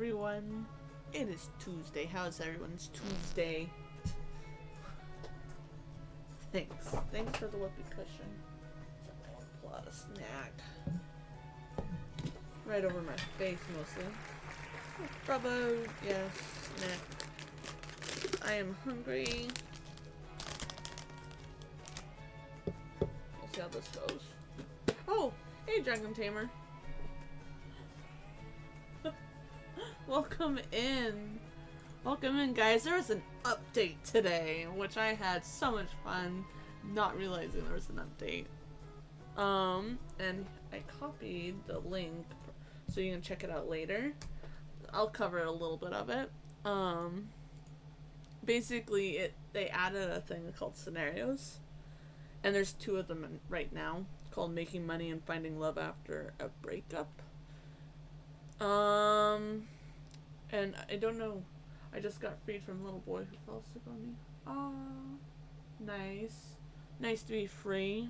everyone. It is Tuesday. How is everyone's Tuesday? Thanks. Thanks for the whoopee cushion. I'll pull out a snack. Right over my face mostly. Oh, bravo. Yes, snack. I am hungry. We'll see how this goes. Oh, hey Dragon Tamer. Welcome in. Welcome in, guys. There was an update today, which I had so much fun not realizing there was an update. And I copied the link so you can check it out later. I'll cover a little bit of it. Basically, they added a thing called Scenarios, and there's 2 of them right now, called Making Money and Finding Love After a Breakup. And I don't know. I just got freed from a little boy who fell asleep on me. Aw, nice. Nice to be free.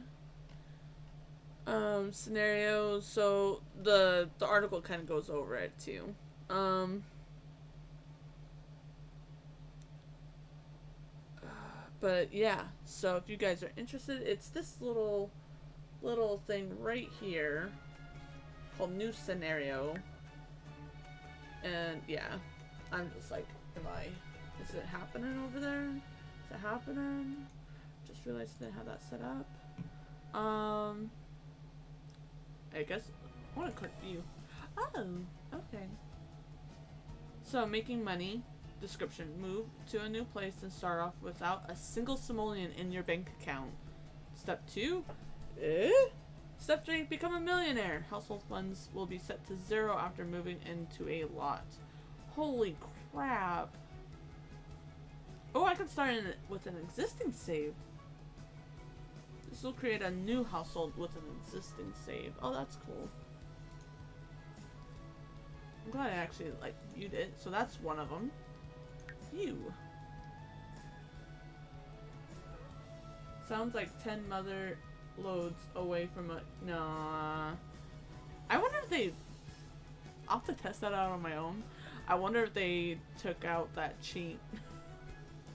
Scenarios. So the article kind of goes over it too. But yeah. So if you guys are interested, it's this little thing right here called New Scenario. And yeah, I'm just like, is it happening over there? Is it happening? Just realized I didn't have that set up. I guess I want to click view. Oh, okay. So making money. Description: move to a new place and start off without a single simoleon in your bank account. Step 2. Step 3, become a millionaire. Household funds will be set to 0 after moving into a lot. Holy crap. Oh, I can start with an existing save. This will create a new household with an existing save. Oh, that's cool. I'm glad I actually viewed it. So that's one of them. View. Sounds like 10 mother loads away from a nah. I wonder if they, I'll have to test that out on my own. I wonder if they took out that cheat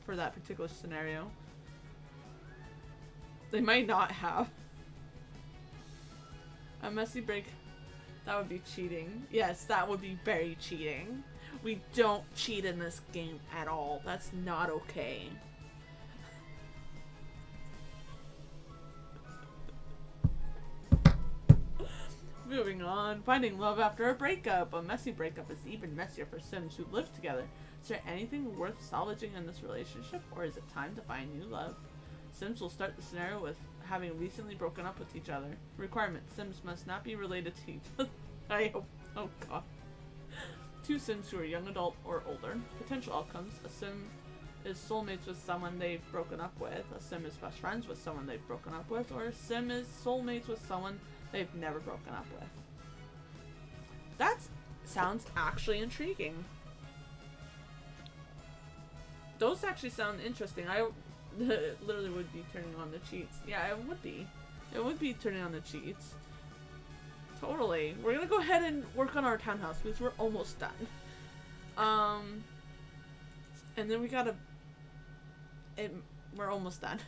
for that particular scenario. They might not have. A messy break, that would be cheating. Yes, that would be very cheating. We don't cheat in this game at all. That's not okay. Moving on. Finding love after a breakup. A messy breakup is even messier for Sims who live together. Is there anything worth salvaging in this relationship, or is it time to find new love? Sims will start the scenario with having recently broken up with each other. Requirement: Sims must not be related to each other. I hope. Oh god. 2 Sims who are young adult or older. Potential outcomes: a Sim is soulmates with someone they've broken up with. A Sim is best friends with someone they've broken up with. Or a Sim is soulmates with someone they've never broken up with. That sounds actually intriguing. Those actually sound interesting. I literally would be turning on the cheats. Yeah, it would be. It would be turning on the cheats. Totally. We're gonna go ahead and work on our townhouse because we're almost done. And then we gotta... we're almost done.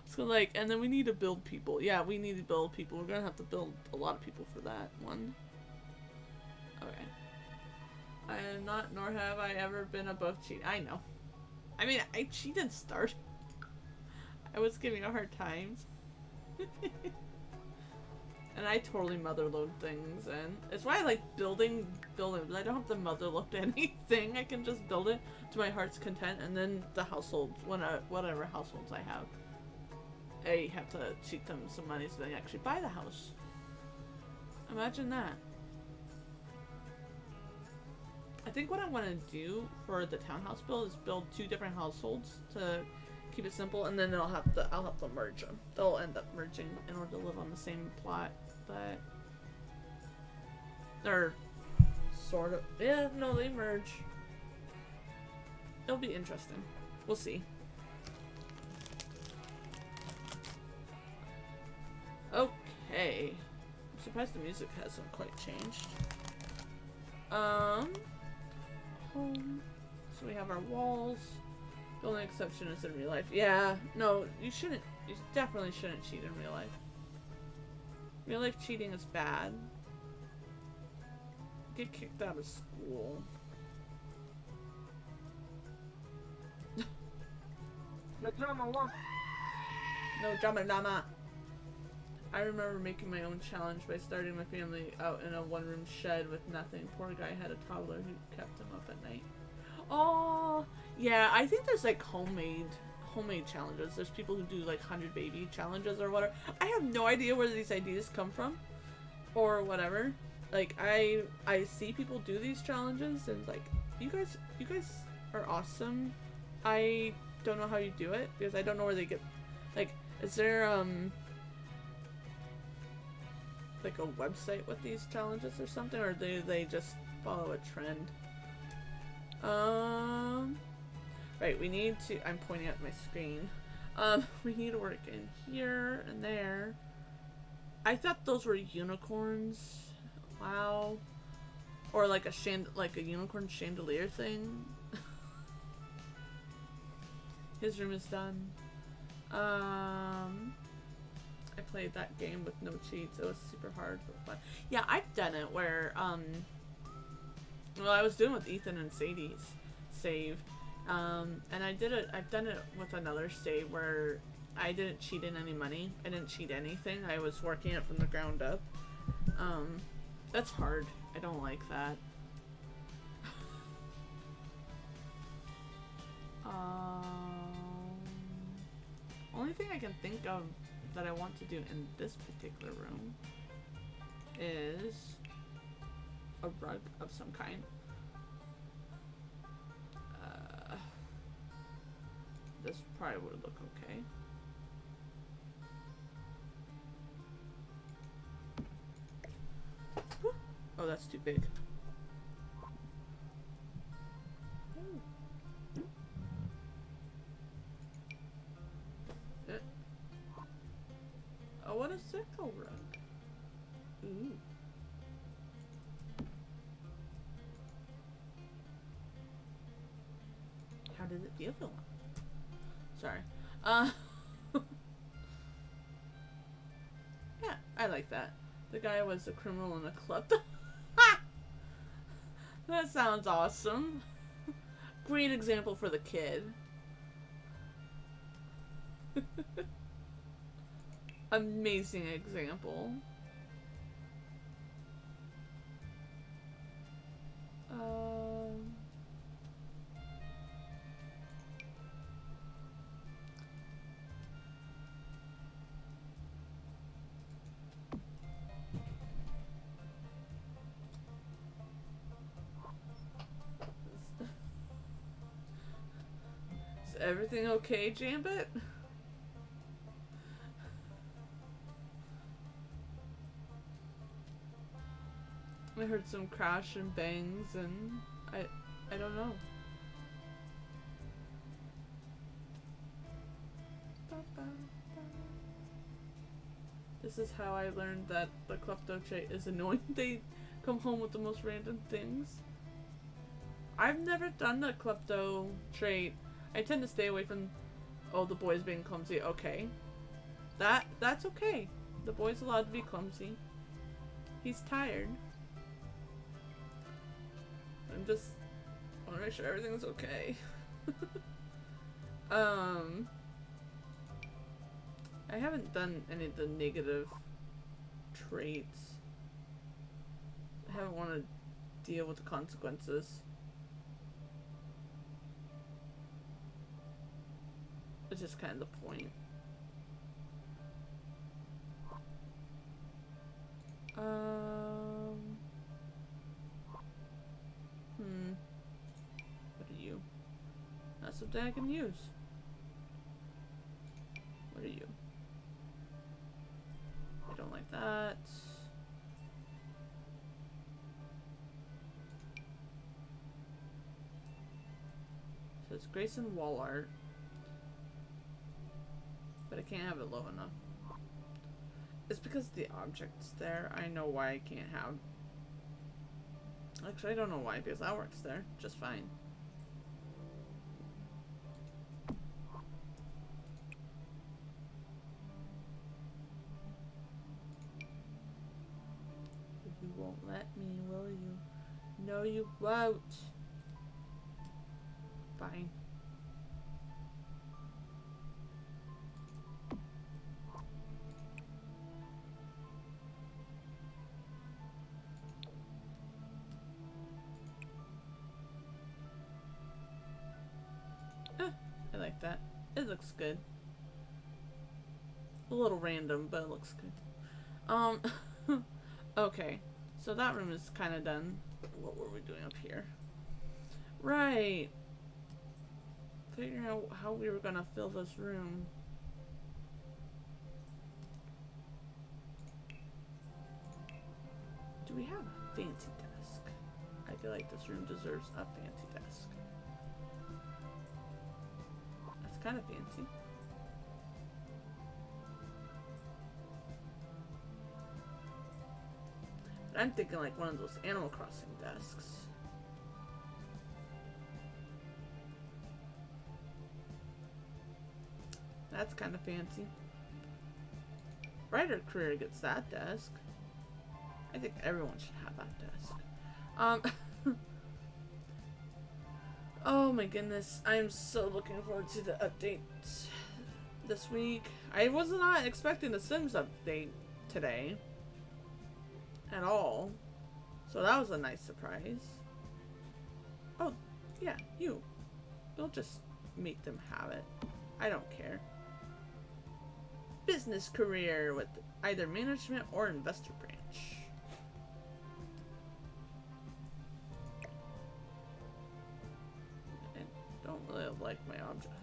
So and then we need to build people. Yeah, we need to build people. We're gonna have to build a lot of people for that one. Okay. I am not, nor have I ever been above cheating. I know. I mean, I cheated start. I was giving a hard time. And I totally motherload things, and it's why I like building, but I don't have to motherload anything. I can just build it to my heart's content, and then the households, whatever households I have, I have to cheat them some money so they actually buy the house. Imagine that. I think what I want to do for the townhouse build is build 2 different households to keep it simple, and then I'll have to merge them. They'll end up merging in order to live on the same plot, but they're sort of, yeah, no, they merge. It'll be interesting. We'll see. Okay. I'm surprised the music hasn't quite changed. Um, home. So we have our walls. The only exception is in real life. Yeah, no, you shouldn't. You definitely shouldn't cheat in real life. Real life cheating is bad. Get kicked out of school. No drama, what? No drama. I remember making my own challenge by starting my family out in a one-room shed with nothing. Poor guy had a toddler who kept him up at night. Oh, yeah, I think there's like homemade challenges. There's people who do like 100 baby challenges or whatever. I have no idea where these ideas come from or whatever. Like I see people do these challenges and like you guys are awesome. I don't know how you do it because I don't know where they get like is there like a website with these challenges or something, or do they just follow a trend? Right, we need to, I'm pointing at my screen. We need to work in here and there. I thought those were unicorns. Wow. Or like a unicorn chandelier thing. His room is done. I played that game with no cheats. It was super hard but fun. Yeah, I've done it where well, I was doing with Ethan and Sadie's save. And I've done it with another save where I didn't cheat in any money. I didn't cheat anything. I was working it from the ground up. That's hard. I don't like that. Only thing I can think of that I want to do in this particular room is a rug of some kind. This probably would look okay. Whew. Oh, that's too big. Oh, what a circle rug. Ooh. How does it feel? Sorry. Yeah, I like that. The guy was a criminal in a club. That sounds awesome. Great example for the kid. Amazing example. Is everything okay, Jambit? I heard some crash and bangs and I don't know. This is how I learned that the klepto trait is annoying. They come home with the most random things. I've never done the klepto trait. I tend to stay away from, oh, the boy's being clumsy. Okay. That's okay. The boy's allowed to be clumsy. He's tired. I'm just want to make sure everything's okay. I haven't done any of the negative traits. I haven't wanted to deal with the consequences. It's just kind of the point. What are you? Not something I can use. What are you? I don't like that. So it's Grayson wall art. But I can't have it low enough. It's because the object's there. I know why I can't have Actually, I don't know why, because that works there just fine. You won't let me, will you? No, you won't. Fine. I like that. It looks good. A little random, but it looks good. Okay. So that room is kind of done. What were we doing up here? Right. Figuring out how we were gonna fill this room. Do we have a fancy desk? I feel like this room deserves a fancy desk. That's kind of fancy. But I'm thinking like one of those Animal Crossing desks. That's kind of fancy. Writer career gets that desk. I think everyone should have that desk. Oh my goodness. I'm so looking forward to the updates this week. I was not expecting the Sims update today at all. So that was a nice surprise. Oh, yeah, you. You'll just make them have it. I don't care. Business career with either management or investor branch. I don't really like my object.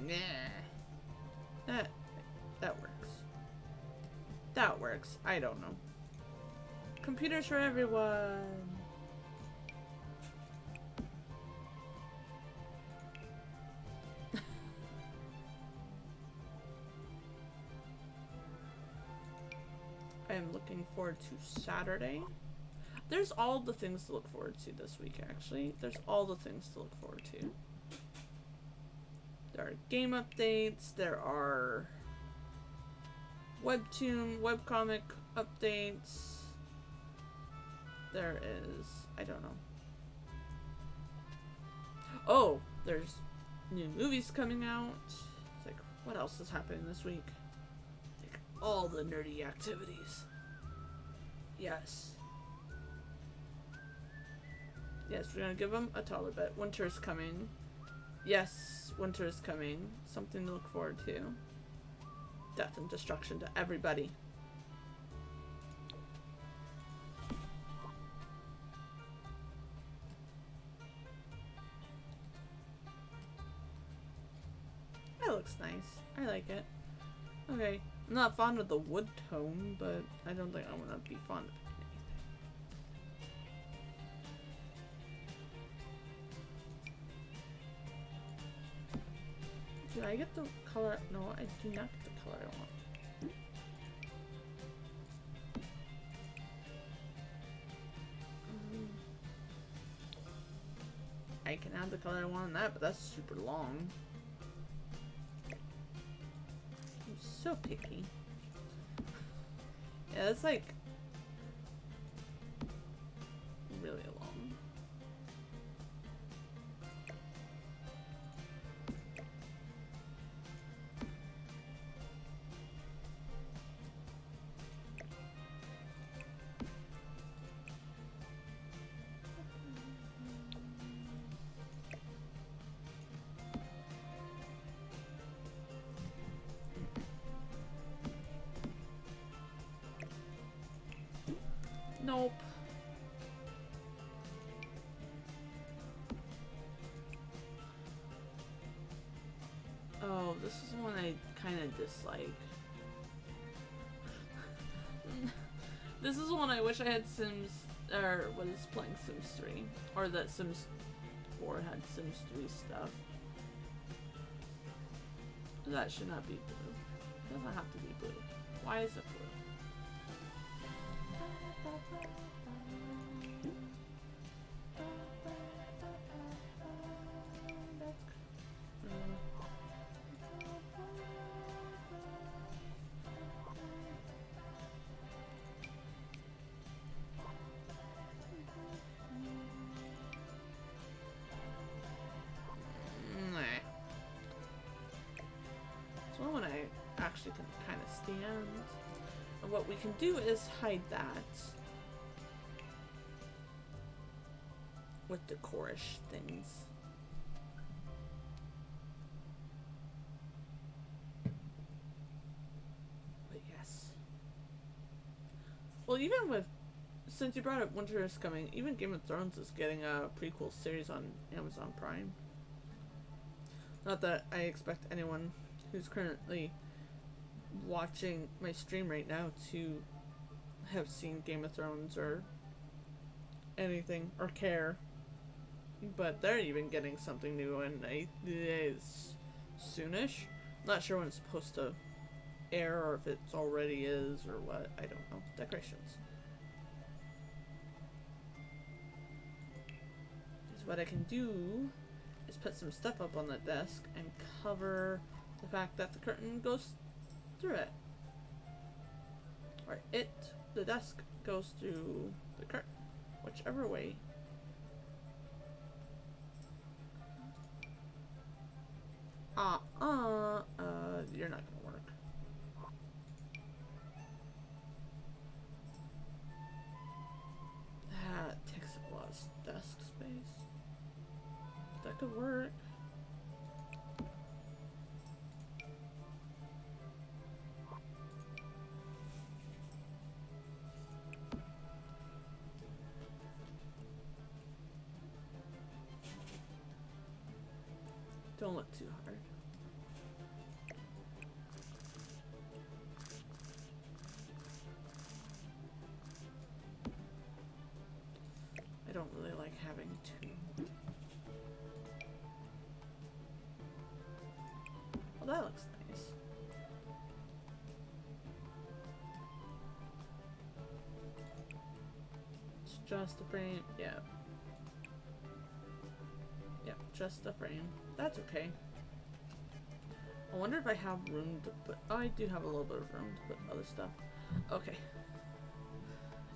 Nah. That works. That works. I don't know. Computers for everyone. I am looking forward to Saturday. There's all the things to look forward to this week, actually. There's all the things to look forward to. There are game updates, there are webtoon, webcomic updates. There is, I don't know. Oh, there's new movies coming out. It's like, what else is happening this week? Like, all the nerdy activities. Yes. Yes, we're gonna give them a taller bit. Winter is coming. Yes, winter is coming. Something to look forward to. Death and destruction to everybody. That looks nice. I like it. Okay. I'm not fond of the wood tone, but I don't think I'm gonna be fond of it. Do I get the color? No, I do not get the color I want. I can add the color I want in that, but that's super long. I'm so picky. Yeah, that's like really long. Nope. Oh, this is one I kind of dislike. This is one I wish I had Sims, or was playing Sims 3. Or that Sims 4 had Sims 3 stuff. That should not be blue. It doesn't have to be blue. Why is it blue? One I actually can kind of stand. And what we can do is hide that with decorish things. But yes. Well, even with, since you brought up Winter is Coming, even Game of Thrones is getting a prequel series on Amazon Prime. Not that I expect anyone who's currently watching my stream right now to have seen Game of Thrones or anything or care, but they're even getting something new, and it is soonish. Not sure when it's supposed to air or if it already is or what. I don't know. Decorations. Because what I can do is put some stuff up on the desk and cover the fact that the curtain goes through it. Or the desk goes through the curtain. Whichever way. You're not gonna work. That takes up a lot of desk space. That could work. Don't look too hard. I don't really like having two. Well, that looks nice. It's just a frame. Yeah. Yep, just the frame. That's okay. I wonder if I have room to put... Oh, I do have a little bit of room to put other stuff. Okay.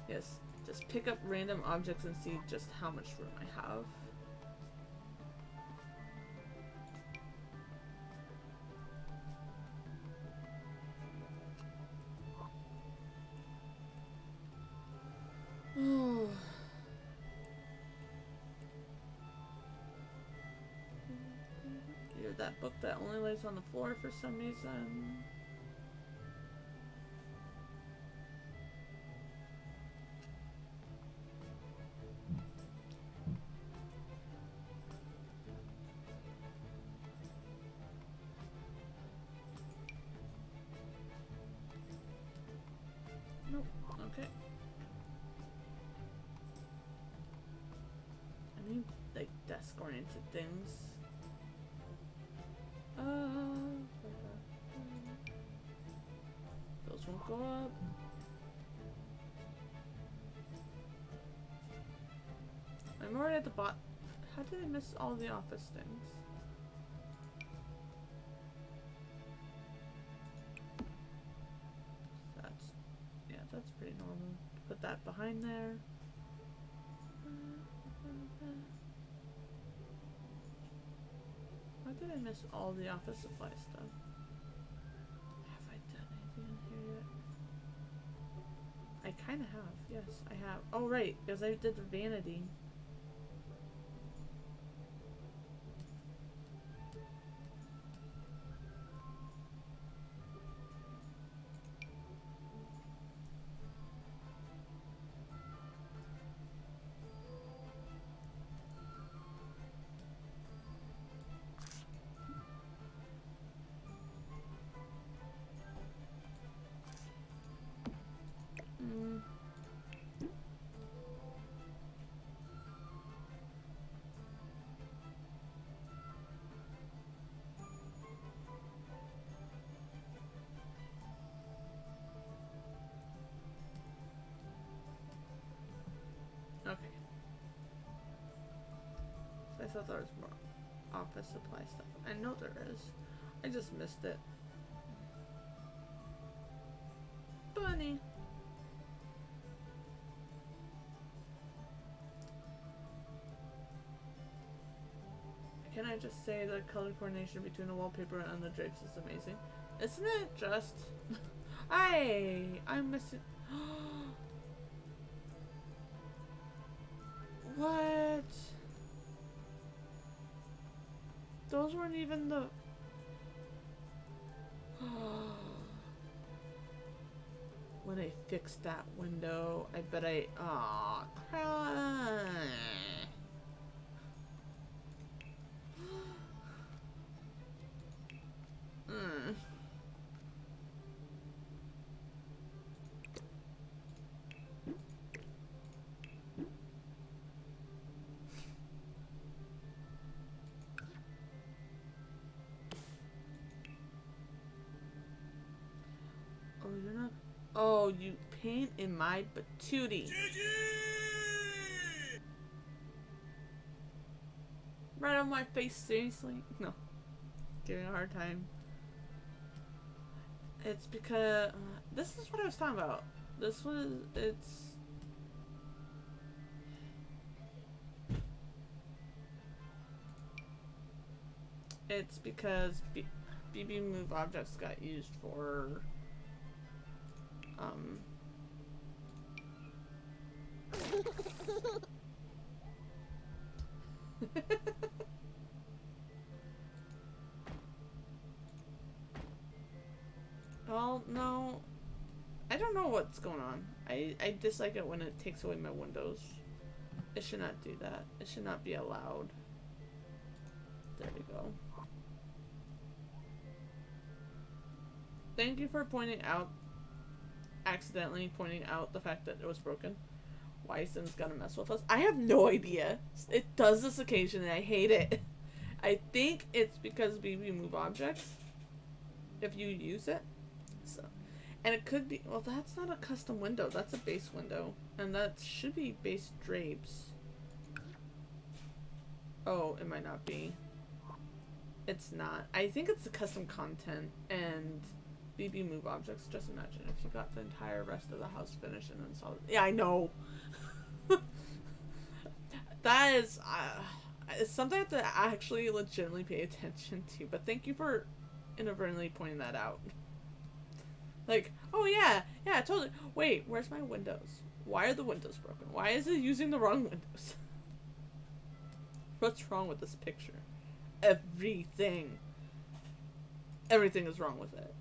Yes, just pick up random objects and see just how much room I have. Oh. You're that book that only lays on the floor for some reason. Nope. Okay. I need like desk-oriented things. Those won't go up. I'm already at the bottom. How did I miss all the office things? That's pretty normal. Put that behind there. Why did I miss all the office supply stuff? Have I done anything in here yet? I kind of have. Yes, I have. Oh, right, because I did the vanity. thought there was more office supply stuff. I know there is. I just missed it. Bunny. Can I just say the color coordination between the wallpaper and the drapes is amazing? Isn't it just... I'm missing... What? Those weren't even the... When I fixed that window, I bet I... Aw, crap. Oh, you're not... Oh, you paint in my patootie. Right on my face, seriously? No. Giving a hard time. It's because... this is what I was talking about. This was... It's because BB move objects got used for... Well, no. I don't know what's going on. I dislike it when it takes away my windows. It should not do that. It should not be allowed. There we go. Thank you for accidentally pointing out the fact that it was broken. Why Sim's gonna mess with us? I have no idea. It does this occasionally. I hate it. I think it's because we remove objects if you use it. So, and it could be, well, that's not a custom window. That's a base window. And that should be base drapes. Oh, it might not be. It's not. I think it's the custom content and BB move objects. Just imagine if you got the entire rest of the house finished and then saw it. Yeah, I know. That is it's something I have to actually legitimately pay attention to. But thank you for inadvertently pointing that out. Like, oh yeah, totally. Wait, where's my windows? Why are the windows broken? Why is it using the wrong windows? What's wrong with this picture? Everything. Everything is wrong with it.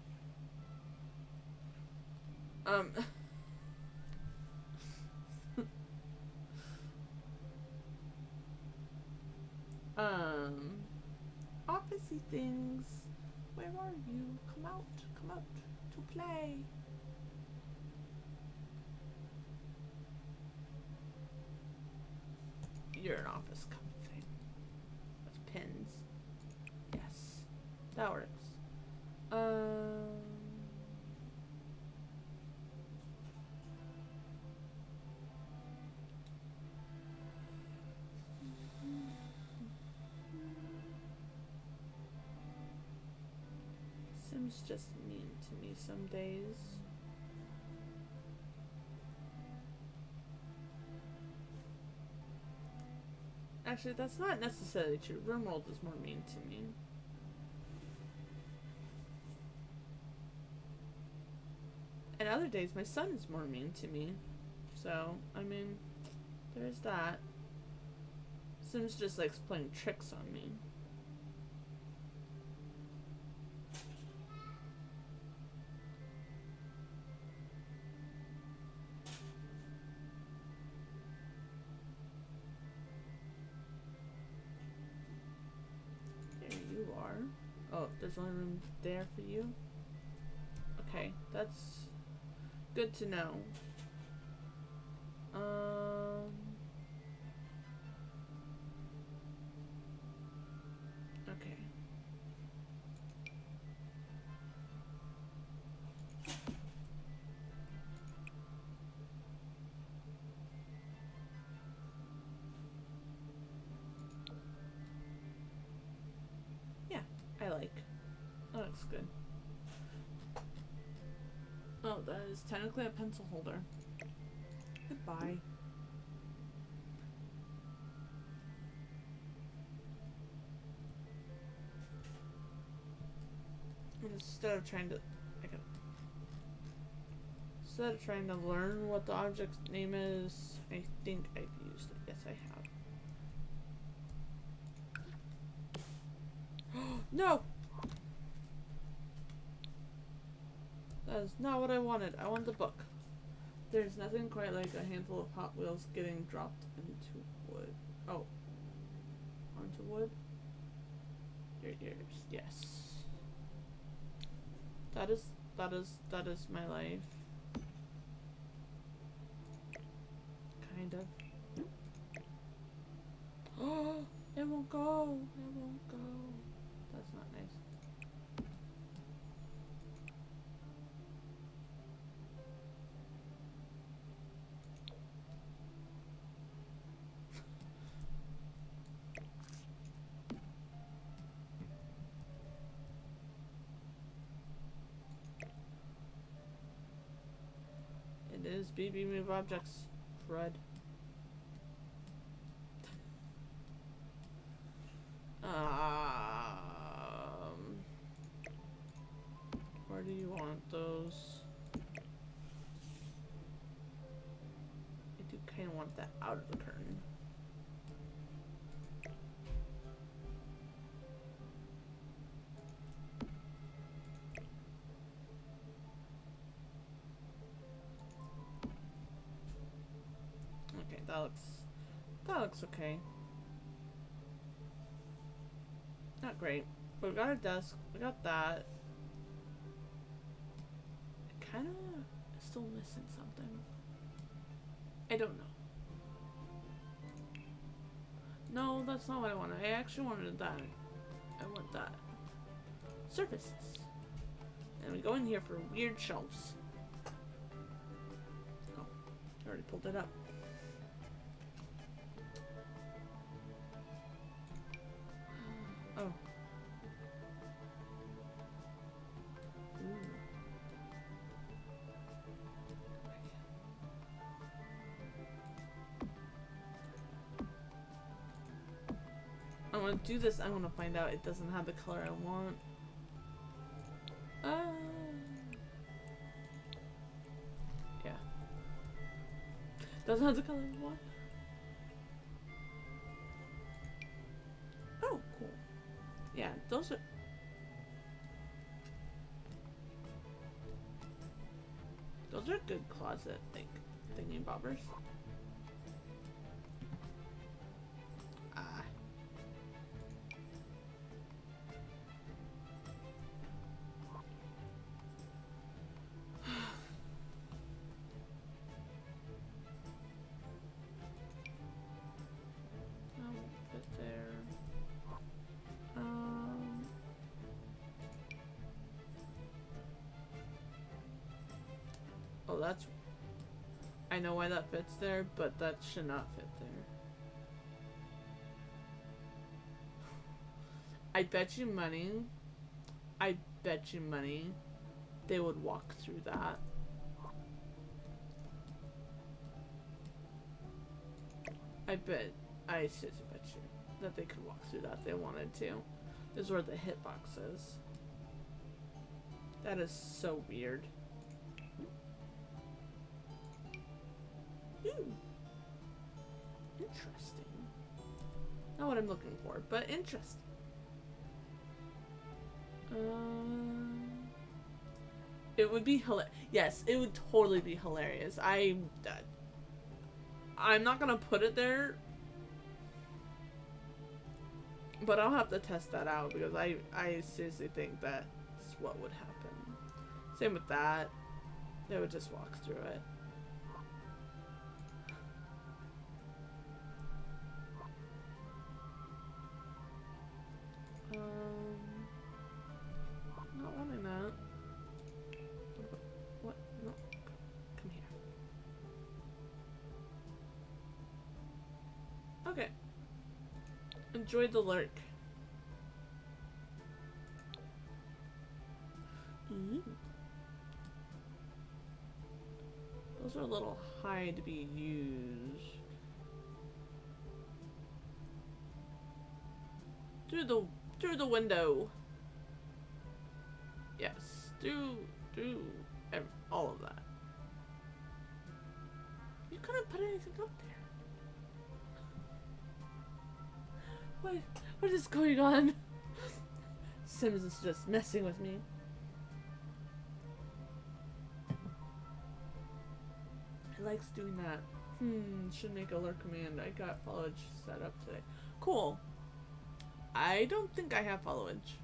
Officey things. Where are you? Come out to play. You're an office cup thing. With pins. Yes. That works. Sim's just mean to me some days. Actually, that's not necessarily true. Rimworld is more mean to me. And other days, my son is more mean to me. So, I mean, there's that. Sims just likes playing tricks on me. Oh, there's only room there for you? Okay, that's good to know. Okay. looks good. Oh, that is technically a pencil holder. Goodbye. Instead of trying to, instead of trying to learn what the object's name is, I think I've used it. Yes, I have. No! That is not what I wanted. I want the book. There's nothing quite like a handful of Hot Wheels getting dropped into wood. Oh. Onto wood? Your ears. Yes. That is my life. Kind of. Oh, it won't go. It won't go. That's not nice. It is BB move objects. Crud. Where do you want those? I do kind of want that out of the curtain. Okay, that looks okay. Not great. But we got our desk. We got that. Kind of still missing something. I don't know. No, that's not what I wanted. I actually wanted that. I want that. Surfaces. And we go in here for weird shelves. Oh, I already pulled it up. Oh. I'm gonna do this. I'm gonna find out it doesn't have the color I want. Yeah. Doesn't have the color I want. Oh, cool. Yeah, those are. Those are good closet, like, thingy bobbers. Oh, that's... I know why that fits there, but that should not fit there. I bet you money they would walk through that. I seriously bet you that they could walk through that if they wanted to. This is where the hitbox is. That is so weird. Ooh. Interesting. Not what I'm looking for, but interesting. It would be hilarious. Yes, it would totally be hilarious. I'm not gonna put it there, but I'll have to test that out because I seriously think that's what would happen. Same with that. They would just walk through it. Not wanting that. What? No. Come here. Okay. Enjoy the lurk. Those are a little high to be used. Through the window. Yes, do all of that. You couldn't put anything up there. What is going on? Sims is just messing with me. He likes doing that. Should make alert command. I got followage set up today. Cool. I don't think I have followage.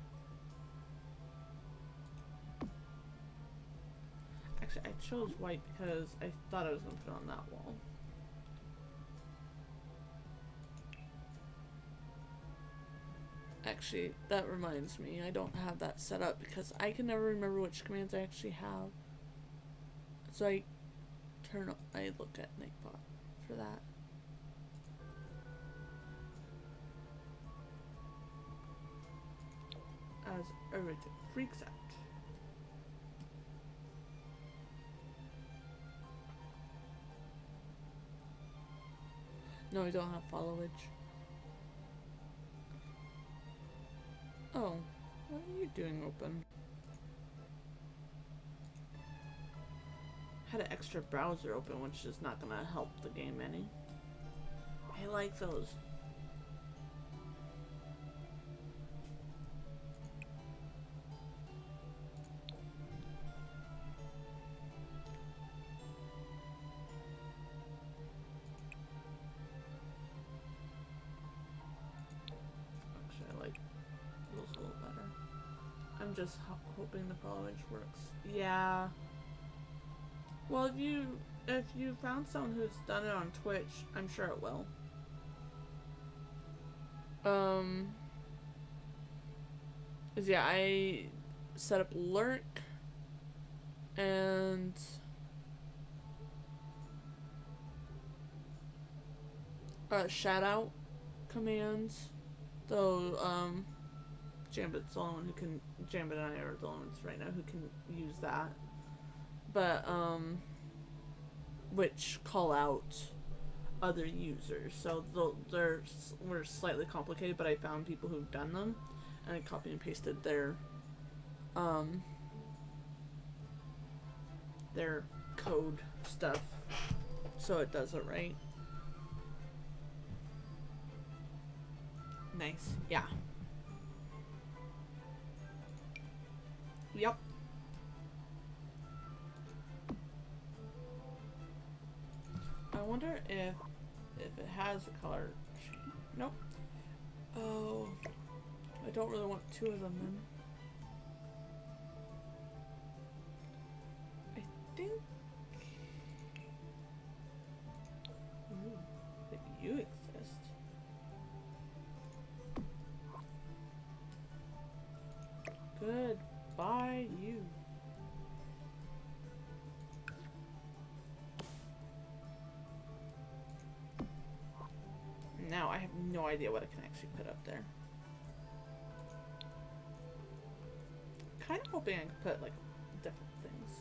Actually, I chose white because I thought I was going to put it on that wall. Actually, that reminds me, I don't have that set up because I can never remember which commands I actually have. So I look at Nightbot for that. As everything freaks out. No, I don't have followage. Oh, what are you doing open? Had an extra browser open, which is not gonna help the game any. I like those. I'm just hoping the followage works. Yeah. Well, if you found someone who's done it on Twitch, I'm sure it will. Yeah, I set up lurk and shout out commands. Though Jambit's the only one who can, Jambit and I are the only ones right now who can use that. But, which call out other users. So we're slightly complicated, but I found people who've done them, and I copy and pasted their code stuff, so it does it right. Nice, yeah. Yep. I wonder if it has a color change. Nope. Oh, I don't really want two of them then. I think. Ooh, that you exist. Goodbye, you. Now I have no idea what I can actually put up there. Kind of hoping I can put like different things.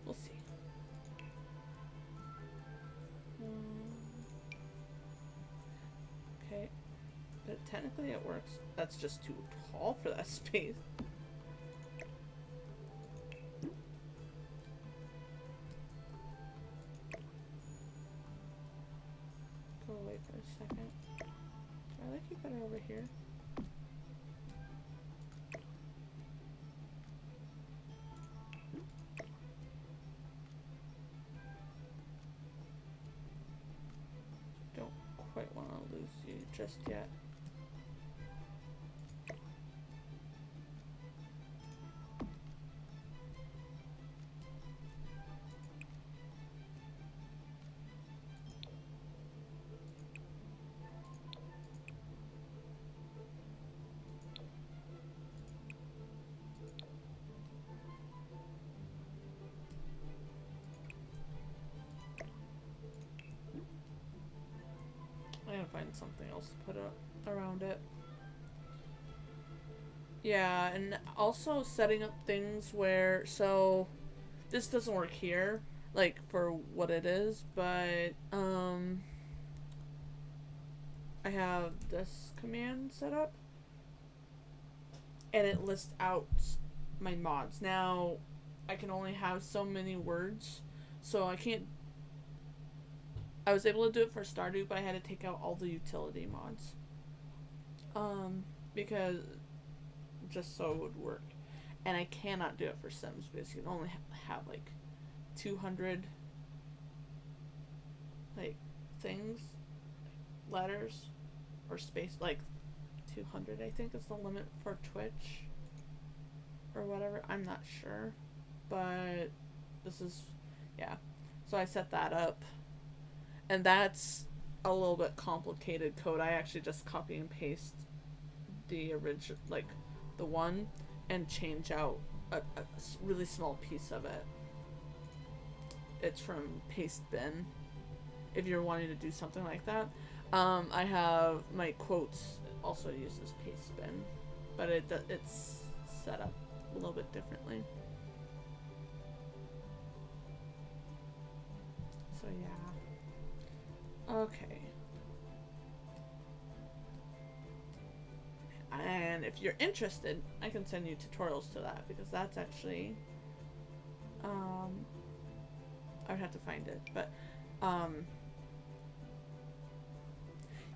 We'll see. Okay, but technically it works. That's just too tall for that space. Go away for a second. I like you better over here. Don't quite want to lose you just yet. I gotta find something else to put up around it. Yeah, and also setting up things where, so this doesn't work here, like for what it is, but I have this command set up and it lists out my mods. Now I can only have so many words, so I can't. I was able to do it for Stardew, but I had to take out all the utility mods. Because just so it would work. And I cannot do it for Sims because you can only have like 200 like things, letters, or space, like 200 I think is the limit for Twitch or whatever. I'm not sure, but this is, yeah. So I set that up, and that's a little bit complicated code. I actually just copy and paste the original, like the one, and change out a really small piece of it. It's from Pastebin, if you're wanting to do something like that. I have my quotes also uses Pastebin, but it's set up a little bit differently. So yeah. Okay. And if you're interested, I can send you tutorials to that, because that's actually I would have to find it, but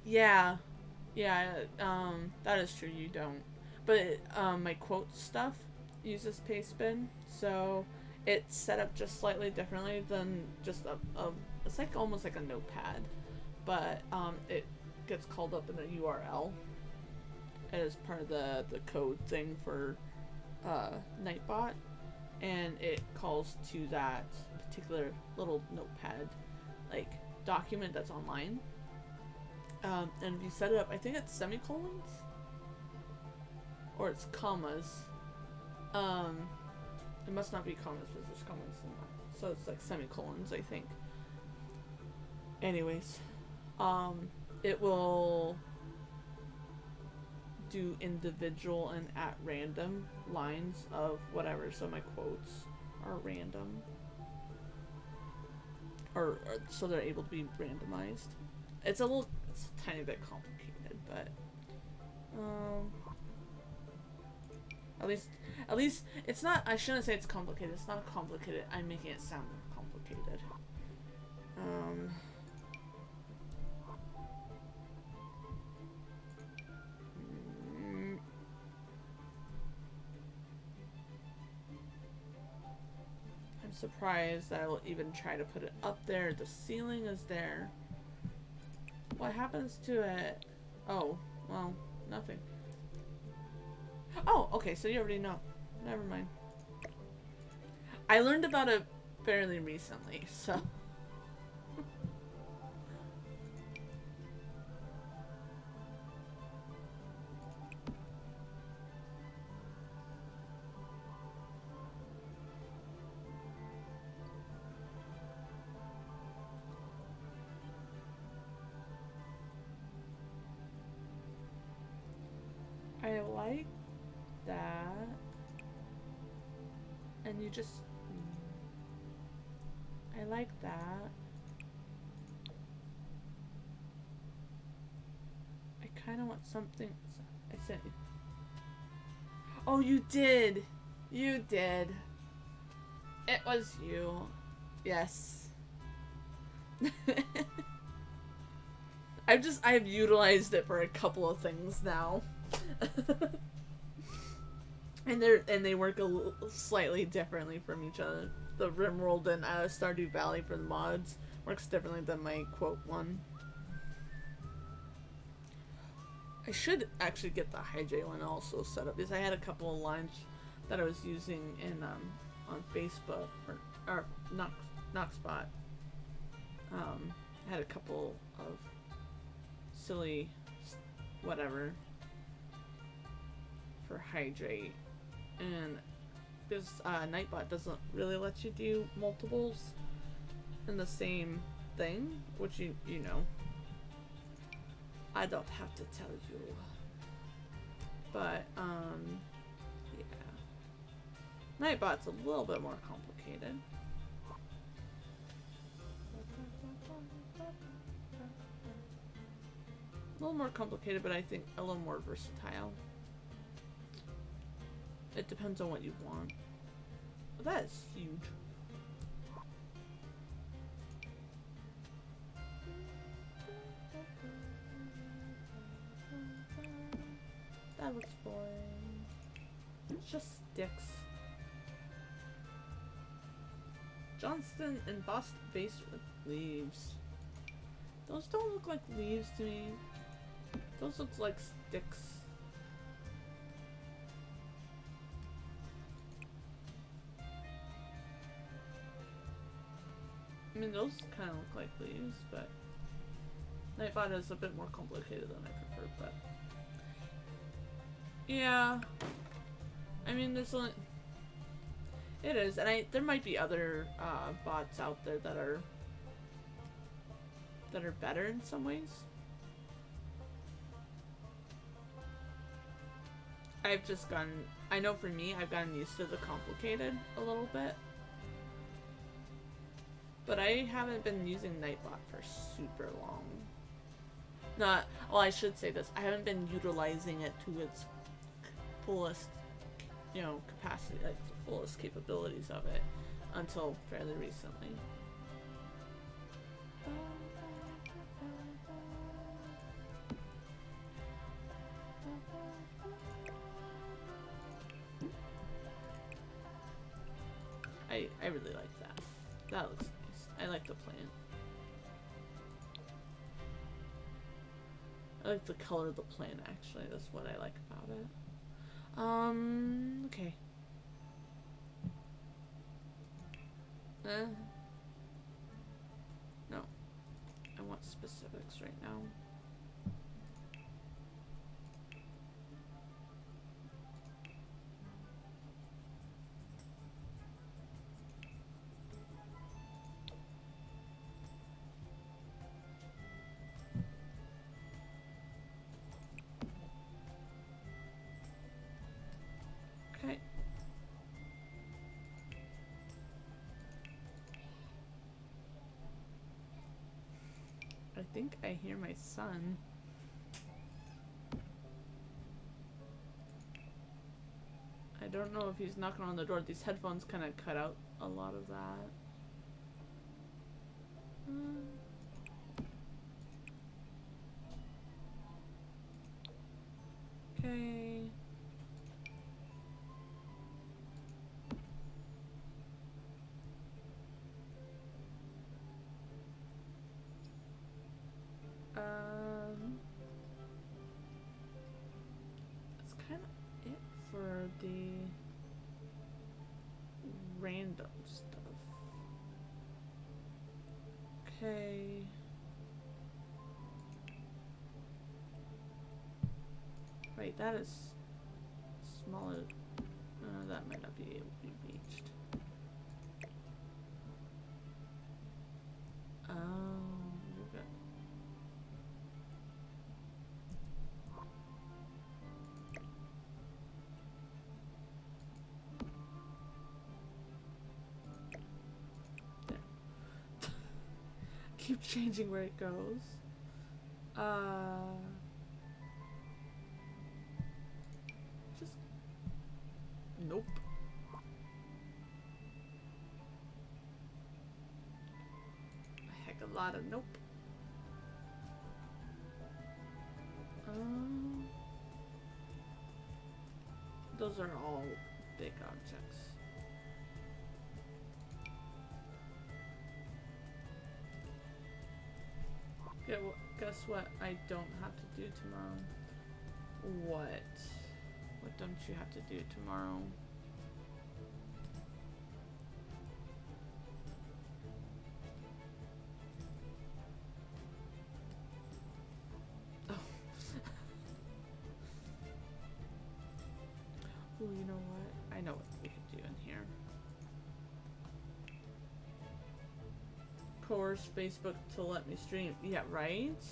yeah, that is true, you don't. But my quote stuff uses Pastebin, so it's set up just slightly differently than just it's like almost like a notepad, but it gets called up in a URL as part of the code thing for Nightbot, and it calls to that particular little notepad like document that's online. And if you set it up, I think it's semicolons or it's commas. It must not be commas because there's commas in that, so it's like semicolons, I think. Anyways, it will do individual and at random lines of whatever, so my quotes are random, or so they're able to be randomized. It's a tiny bit complicated, but at least it's not. I shouldn't say it's complicated. It's not complicated. I'm making it sound complicated. I'm surprised that I will even try to put it up there. The ceiling is there. What happens to it? Oh, well, nothing. Oh, okay, so you already know. Never mind. I learned about it fairly recently, so. I like that. And you just... I like that. I kind of want something... I sent you... Oh, you did! You did. It was you. Yes. I've utilized it for a couple of things now. and they work slightly differently from each other. The Rimworld and Stardew Valley for the mods works differently than my quote one. I should actually get the Hydrate one also set up, because I had a couple of lines that I was using in on Facebook or Knoxbot. I had a couple of silly whatever for Hydrate, and this Nightbot doesn't really let you do multiples in the same thing, which you know. I don't have to tell you, but yeah, Nightbot's a little bit more complicated. A little more complicated, but I think a little more versatile. It depends on what you want. But that is huge. That looks boring. It's just sticks. Johnston embossed base with leaves. Those don't look like leaves to me. Those look like sticks. I mean, those kind of look like leaves, but Nightbot is a bit more complicated than I prefer, but yeah. I mean, there's only... It is, and there might be other bots out there that are better in some ways. I've just gotten... I know for me, I've gotten used to the complicated a little bit. But I haven't been using Nightbot for super long. Not... Well, I should say this. I haven't been utilizing it to its fullest, you know, capacity, like the fullest capabilities of it until fairly recently. I really like that. That looks nice. I like the plant. I like the color of the plant, actually. That's what I like about it. Okay. No. I want specifics right now. Okay. I think I hear my son. I don't know if he's knocking on the door. These headphones kind of cut out a lot of that. Okay. That's kind of it for the random stuff. Okay. Wait, that is smaller. That might not be able to be reached. Oh, you're good. There. Keep changing where it goes. Just nope. A heck of a lot of nope. Those are all big objects. Guess what I don't have to do tomorrow? What? What don't you have to do tomorrow? Oh. Ooh, you know what? I know what we could do in here. Coerce Facebook to let me stream. Yeah, right?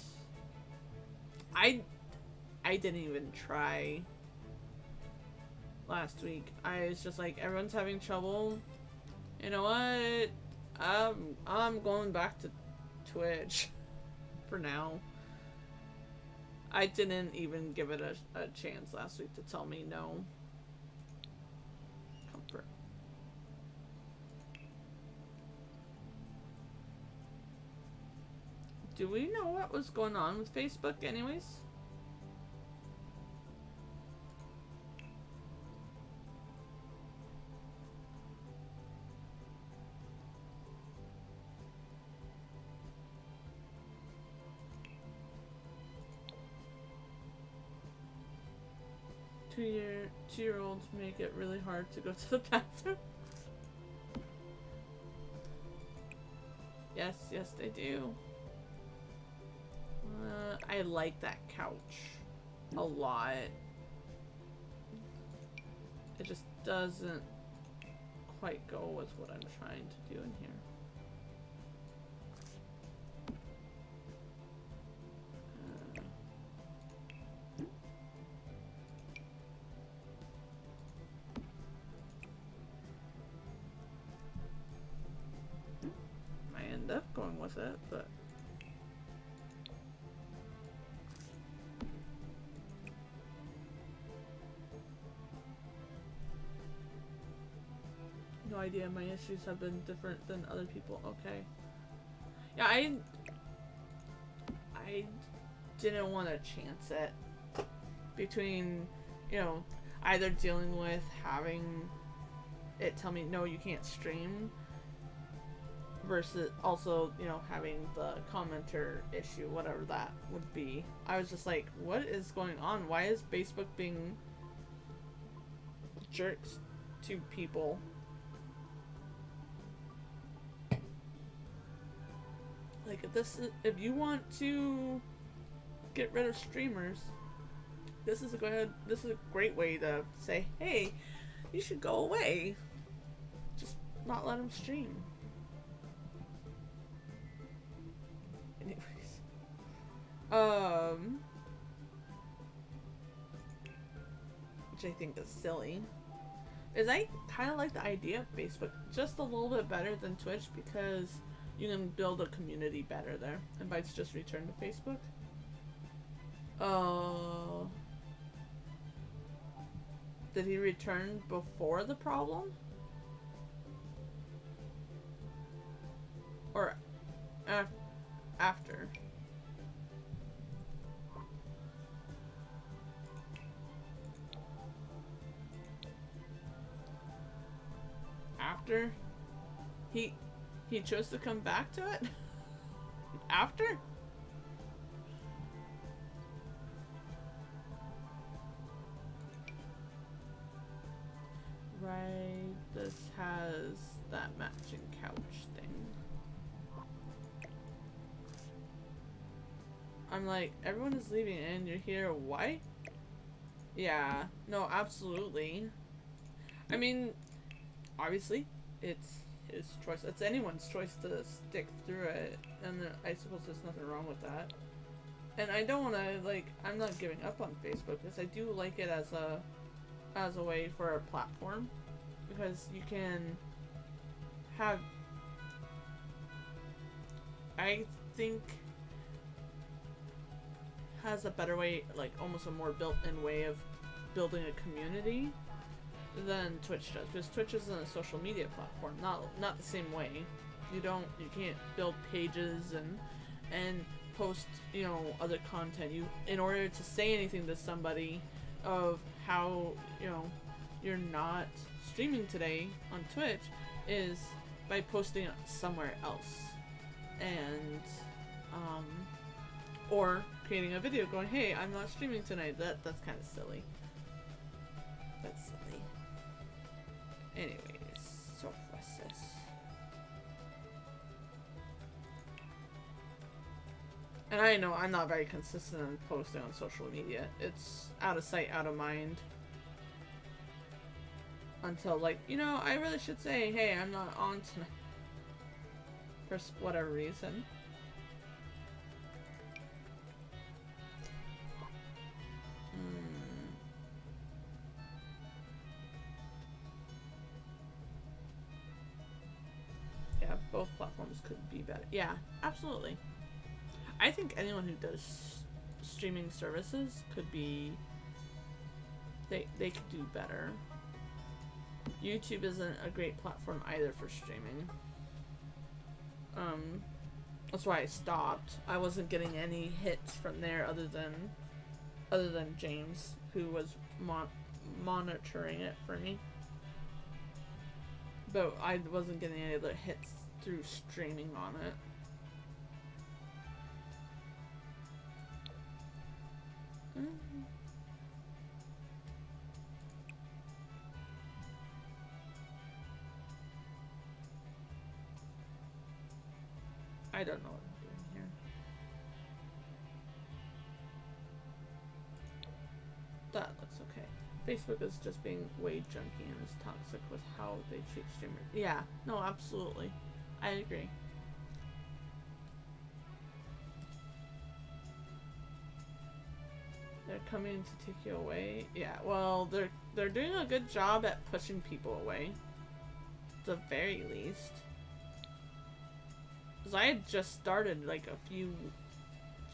I didn't even try last week. I was just like, everyone's having trouble. You know what? I'm going back to Twitch. for now. I didn't even give it a chance last week to tell me no. Comfort. Do we know what was going on with Facebook anyways? Two-year-olds make it really hard to go to the bathroom. Yes, they do. I like that couch a lot. It just doesn't quite go with what I'm trying to do in here. I end up going with it, but no idea. My issues have been different than other people. Okay. Yeah, I didn't want to chance it between, you know, either dealing with having it tell me no, you can't stream, versus also, you know, having the commenter issue, whatever that would be. I was just like, what is going on? Why is Facebook being jerks to people? Like, if you want to get rid of streamers, this is a great way to say, hey, you should go away. Just not let them stream. Anyways. Which I think is silly. Is I kind of like the idea of Facebook just a little bit better than Twitch, because you can build a community better there. Invites just returned to Facebook. Did he return before the problem? Or after? After? He chose to come back to it? After? Right, this has that matching couch thing. I'm like, everyone is leaving and you're here, why? Yeah, no, absolutely. I mean, obviously, it's his choice. It's anyone's choice to stick through it, and I suppose there's nothing wrong with that. And I don't want to, like, I'm not giving up on Facebook, because I do like it as a way for a platform, because you can have, I think, has a better way, like almost a more built-in way of building a community than Twitch does, because Twitch isn't a social media platform, not the same way. You can't build pages and post, you know, other content. In order to say anything to somebody of how, you know, you're not streaming today on Twitch, is by posting it somewhere else, and or creating a video going, hey, I'm not streaming tonight. That's kind of silly. That's silly. Anyways, so process. And I know I'm not very consistent in posting on social media. It's out of sight, out of mind. Until, like, you know, I really should say, hey, I'm not on tonight. For whatever reason. Yeah, both platforms could be better. Yeah, absolutely. I think anyone who does streaming services could be, they could do better. YouTube isn't a great platform either for streaming. That's why I stopped. I wasn't getting any hits from there other than James, who was monitoring it for me. But I wasn't getting any other hits through streaming on it. I don't know what I'm doing here. That looks okay. Facebook is just being way junky and is toxic with how they treat streamers. Yeah, no, absolutely. I agree. They're coming to take you away. Yeah, well, they're doing a good job at pushing people away. At the very least. Because I had just started like a few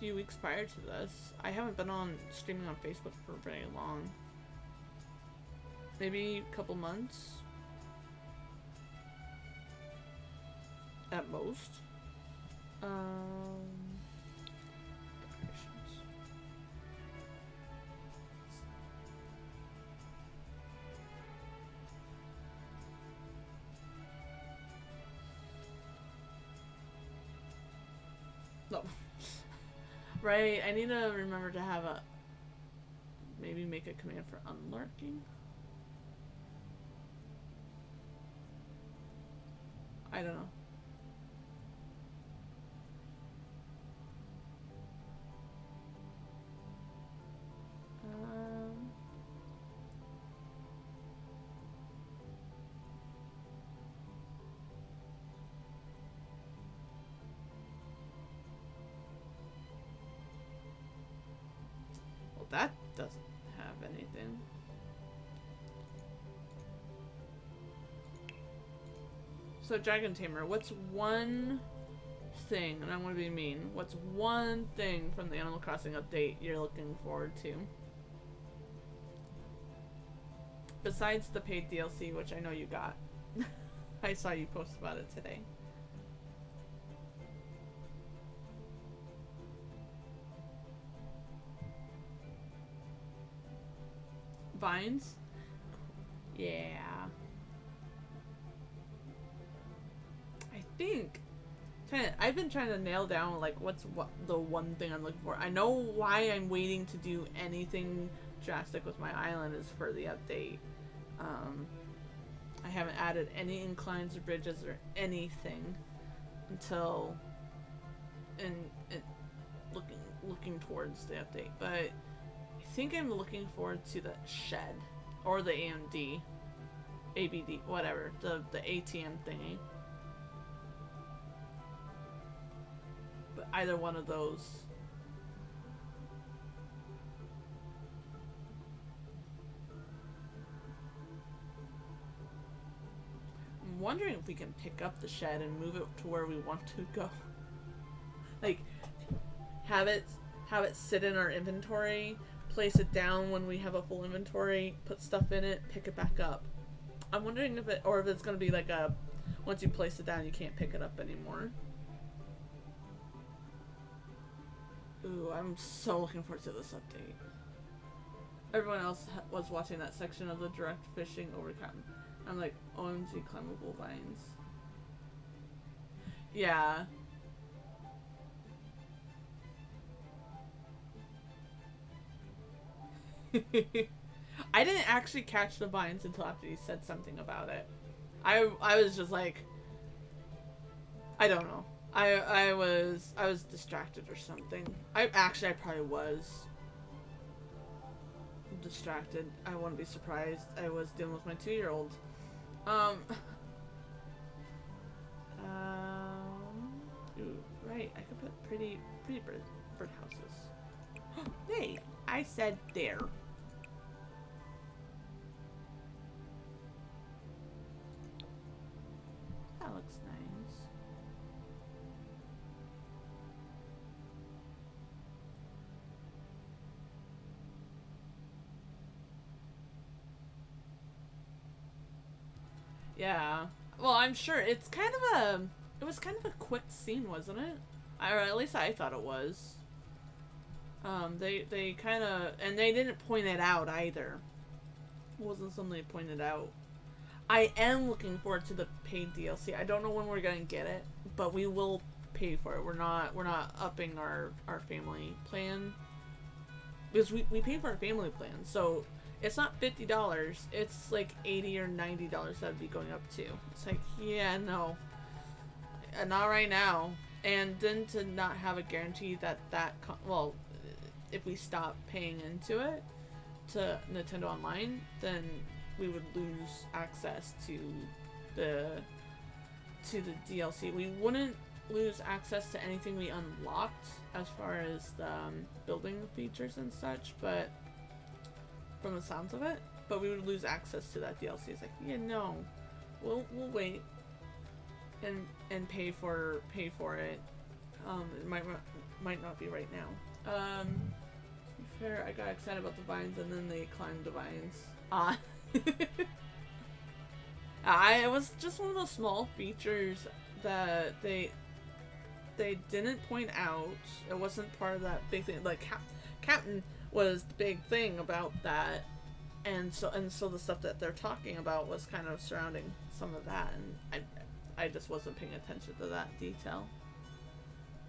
weeks prior to this. I haven't been on streaming on Facebook for very long. Maybe a couple months. At most. Decorations. No. Right, I need to remember to have a... Maybe make a command for unlurking. I don't know. Well, that doesn't have anything. So, Dragon Tamer, what's one thing, and I want to be mean, what's one thing from the Animal Crossing update you're looking forward to? Besides the paid DLC, which I know you got. I saw you post about it today. Vines? Yeah. I've been trying to nail down like what the one thing I'm looking for. I know why I'm waiting to do anything drastic with my island is for the update. I haven't added any inclines or bridges or anything until looking towards the update. But I think I'm looking forward to the shed or the ABD, whatever, the ATM thingy. But either one of those. I'm wondering if we can pick up the shed and move it to where we want to go. Like, have it sit in our inventory, place it down when we have a full inventory, put stuff in it, pick it back up. I'm wondering if it's gonna be like a, once you place it down, you can't pick it up anymore. Ooh, I'm so looking forward to this update. Everyone else was watching that section of the direct fishing over cotton. I'm like, OMG, climbable vines. Yeah. I didn't actually catch the vines until after you said something about it. I was just like, I don't know. I was distracted or something. I probably was distracted. I wouldn't be surprised. I was dealing with my 2-year-old. Ooh, right. I could put pretty bird houses. Hey, I said there. That looks nice. Yeah. Well, I'm sure it's kind of a. It was kind of a quick scene, wasn't it? Or at least I thought it was. They kind of, and they didn't point it out either. It wasn't something they pointed out. I am looking forward to the paid DLC. I don't know when we're gonna get it, but we will pay for it. We're not upping our family plan because we paid for our family plan, so it's not $50. It's like $80 or $90 that'd be going up to. It's like, yeah, no, not right now. And then to not have a guarantee that well, if we stop paying into it to Nintendo Online, then we would lose access to the DLC. We wouldn't lose access to anything we unlocked as far as the building features and such, but from the sounds of it, but we would lose access to that DLC. It's like, yeah, no, we'll wait and pay for it. It might not be right now. To be fair, I got excited about the vines and then they climbed the vines. It was just one of those small features that they didn't point out. It wasn't part of that big thing. Like Captain was the big thing about that, and so the stuff that they're talking about was kind of surrounding some of that, and I just wasn't paying attention to that detail.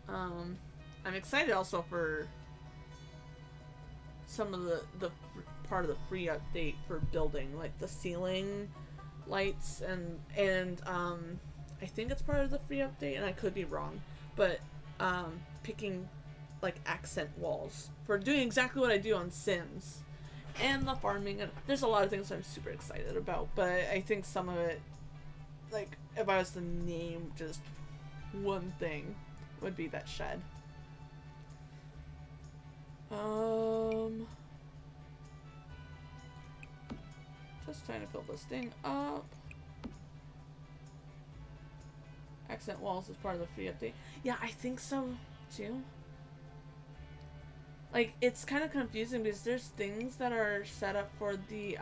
I'm excited also for some of the part of the free update for building, like the ceiling lights and I think it's part of the free update, and I could be wrong, but picking like accent walls for doing exactly what I do on Sims, and the farming, and there's a lot of things I'm super excited about, but I think some of it, like if I was to name just one thing, would be that shed. Just trying to fill this thing up. Accent walls is part of the free update. Yeah, I think so too. Like, it's kind of confusing because there's things that are set up for the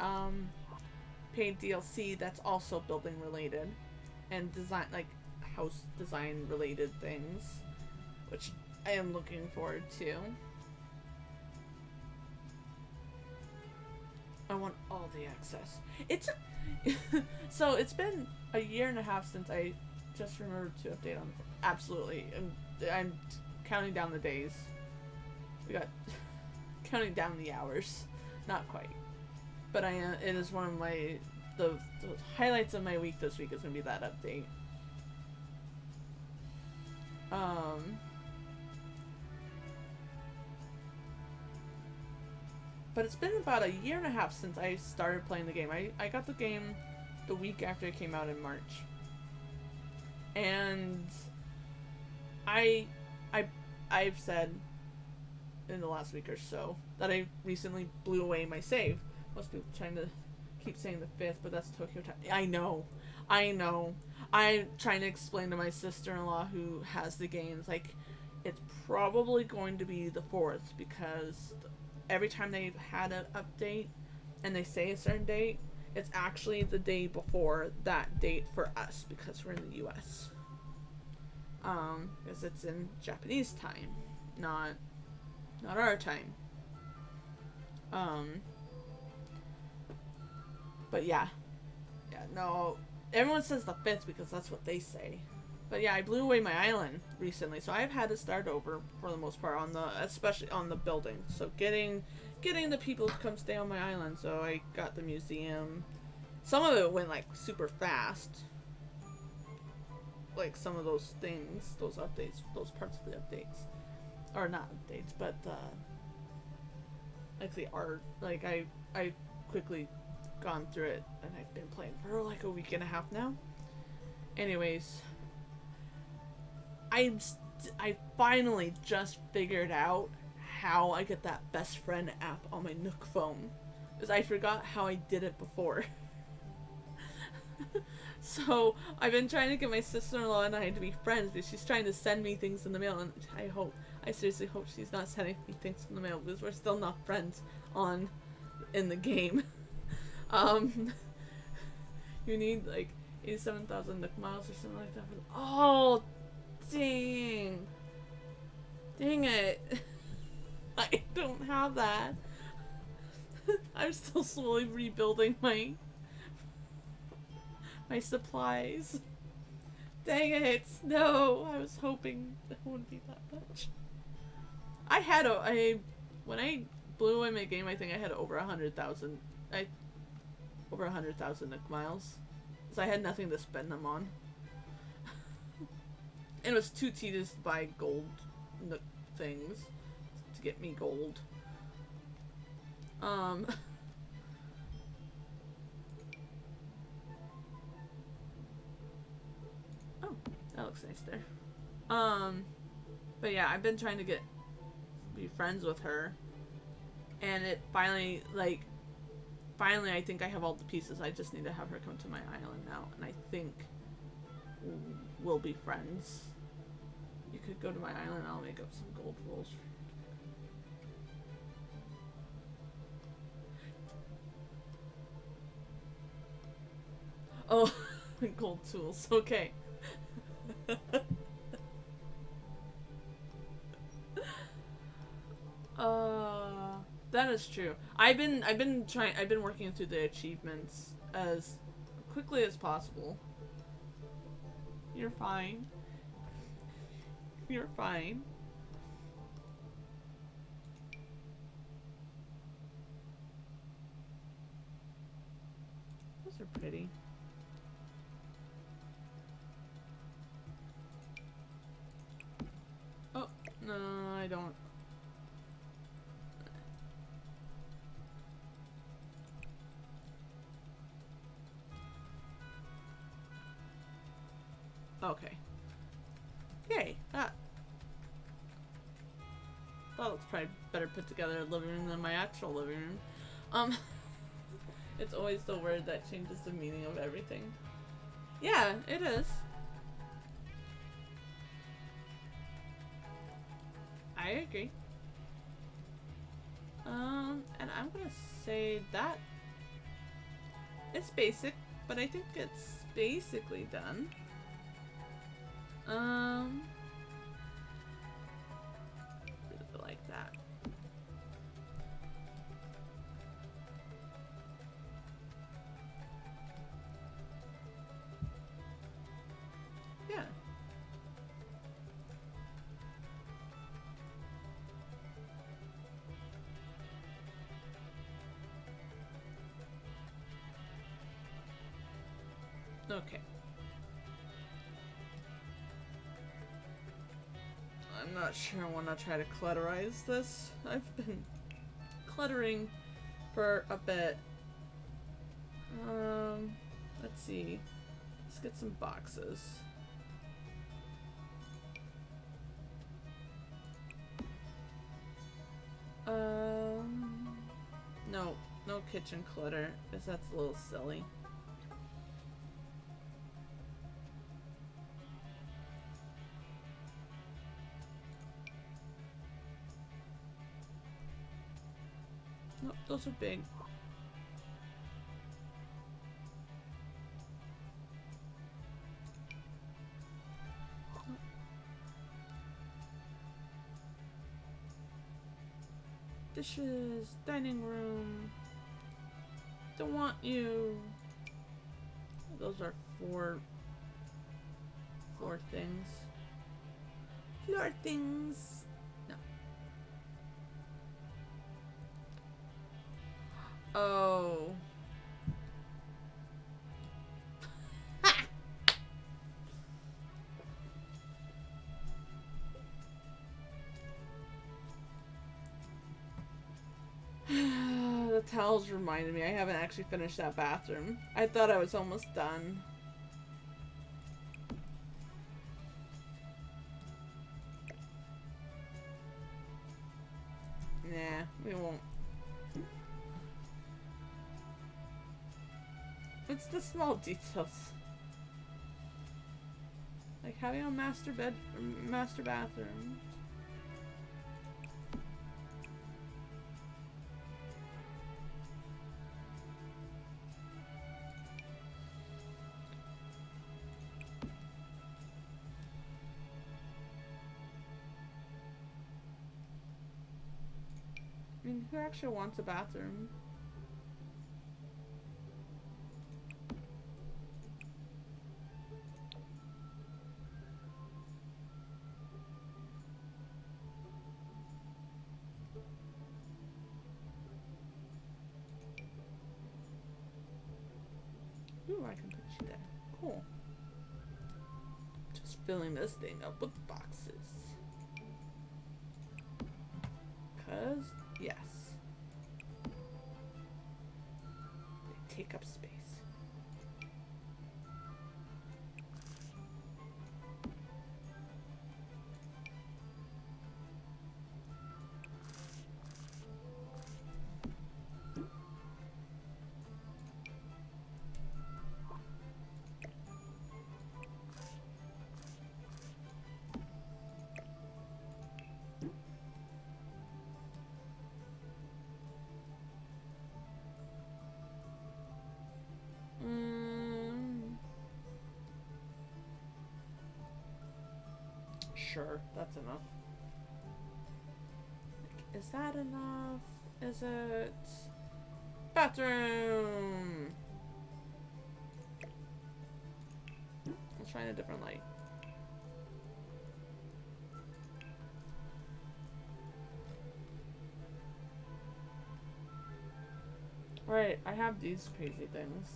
paid DLC that's also building related and design, like house design related things, which I am looking forward to. I want all the access. It's so it's been a year and a half since I just remembered to update on. Absolutely, I'm counting down the days. We got counting down the hours, not quite, but I am. It is one of my the highlights of my week this week is gonna be that update. But it's been about a year and a half since I started playing the game. I got the game the week after it came out in March. And I've said in the last week or so that I recently blew away my save. Most people trying to keep saying the 5th, but that's Tokyo Time. I know. I'm trying to explain to my sister-in-law who has the games, like, it's probably going to be the 4th because every time they've had an update and they say a certain date, it's actually the day before that date for us because we're in the US. Because it's in Japanese time, not our time. But yeah, no, everyone says the 5th because that's what they say. But yeah, I blew away my island recently, so I've had to start over for the most part especially on the building. So getting the people to come stay on my island. So I got the museum. Some of it went like super fast. Like some of those things, those updates, those parts of the updates, or not updates, but like the art. Like I quickly gone through it, and I've been playing for like a week and a half now. Anyways. I finally just figured out how I get that best friend app on my Nook phone, because I forgot how I did it before. So I've been trying to get my sister-in-law and I to be friends, because she's trying to send me things in the mail, and I seriously hope she's not sending me things in the mail, because we're still not friends in the game. You need, like, 87,000 Nook miles or something like that. Oh, dang. Dang it. I don't have that. I'm still slowly rebuilding my supplies. Dang it. No, I was hoping it wouldn't be that much. I had when I blew away my game, I think I had over 100,000. Over 100,000 Nook miles. So I had nothing to spend them on. And it was too tedious to buy gold Nook things to get me gold. Oh, that looks nice there. But yeah, I've been trying to be friends with her, and it finally, I think I have all the pieces. I just need to have her come to my island now, and I think we'll be friends. You could go to my island, I'll make up some gold rolls. Oh, gold tools, okay. That is true. I've been working through the achievements as quickly as possible. You're fine. You're fine. Those are pretty. Oh, no, I don't. Okay. Yay, that looks probably better put together a living room than my actual living room. It's always the word that changes the meaning of everything. Yeah, it is. I agree. And I'm gonna say that it's basic, but I think it's basically done. Like that. Yeah. Okay. I'm not sure I want to try to clutterize this. I've been cluttering for a bit. Let's see. Let's get some boxes. No kitchen clutter, because that's a little silly. Nope, those are big. Dishes, dining room. Don't want you. Those are four things. Floor things. No. Oh. The towels reminded me I haven't actually finished that bathroom. I thought I was almost done. Nah, we won't. It's the small details. Like having a master bathroom. I mean, who actually wants a bathroom? Ooh, I can put you there. Cool. Just filling this thing up with boxes. Cause, yes. They take up space. Sure, that's enough. Is that enough? Is it? Bathroom! Let's try a different light. Right, I have these crazy things.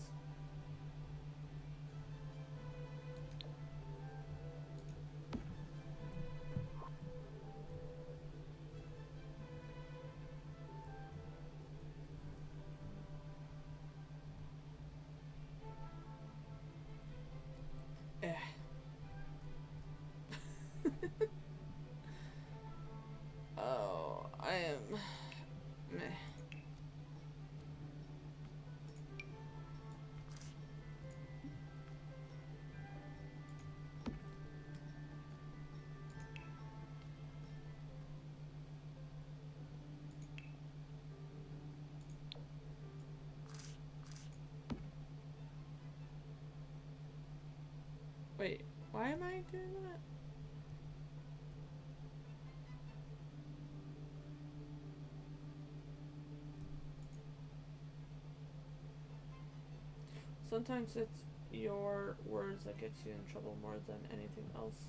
Oh, I am meh. Wait, why am I doing that? Sometimes it's your words that gets you in trouble more than anything else.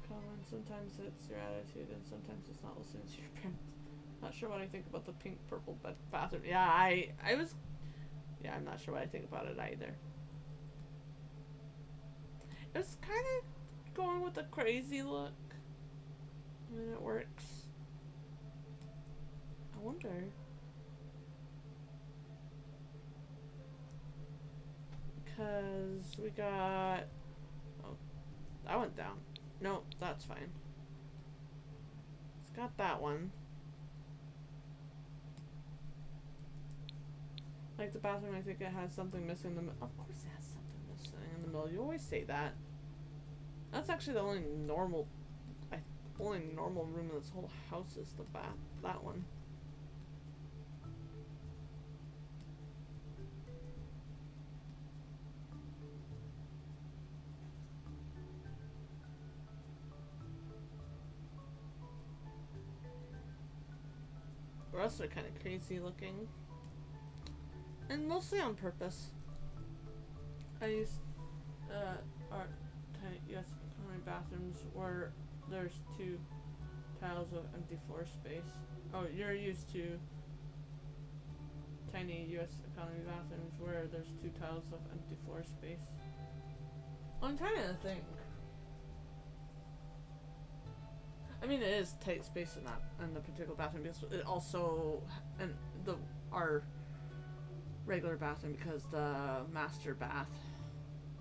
Common. Sometimes it's your attitude, and sometimes it's not listening to your parents. Not sure what I think about the pink purple bathroom. Yeah, I was. Yeah, I'm not sure what I think about it either. It was kind of going with a crazy look. I mean, it works. I wonder. Because we got... Oh, that went down. No, that's fine. It's got that one. Like the bathroom, I think it has something missing in the middle. Of course it has something missing in the middle. You always say that. That's actually the only normal room in this whole house is the bath. That one. The rest are kind of crazy looking. And mostly on purpose. I used our US economy bathrooms where there's 2 tiles of empty floor space. Oh, you're used to tiny US economy bathrooms where there's 2 tiles of empty floor space. I'm trying to think. I mean, it is tight space in that in the particular bathroom because it also and our regular bathroom because the master bath,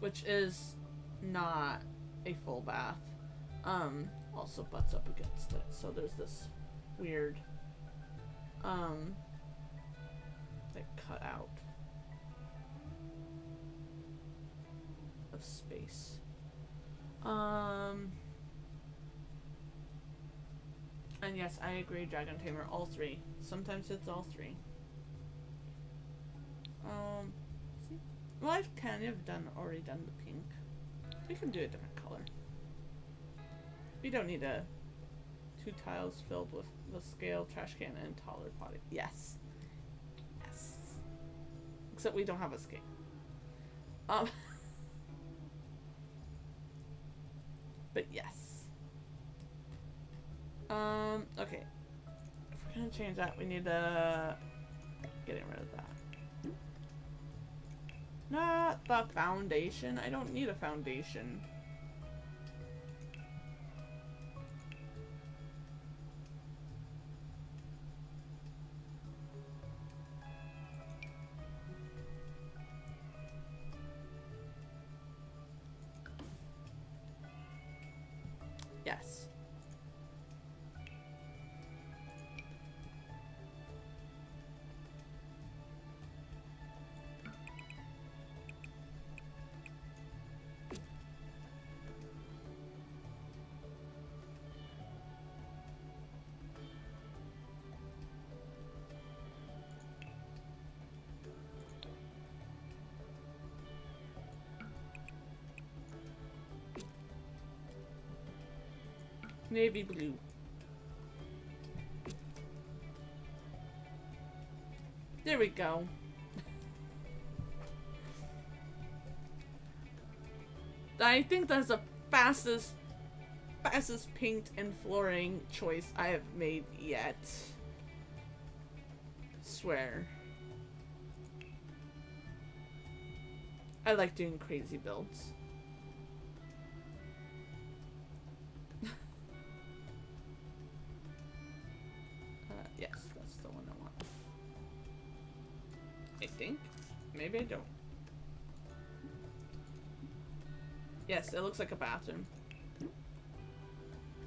which is not a full bath, also butts up against it. So there's this weird like cut out of space. And yes, I agree, Dragon Tamer, all 3. Sometimes it's all 3. See? Well, I've kind of already done the pink. We can do a different color. We don't need 2 tiles filled with the scale, trash can, and taller potty. Yes. Yes. Except we don't have a scale. But yes. Okay. If we're gonna change that, we need to getting rid of that. Not the foundation. I don't need a foundation. Yes. Navy blue. There we go. I think that's the fastest paint and flooring choice I have made yet. Swear. I like doing crazy builds. Yes, that's the one I want. I think. Maybe I don't. Yes, it looks like a bathroom.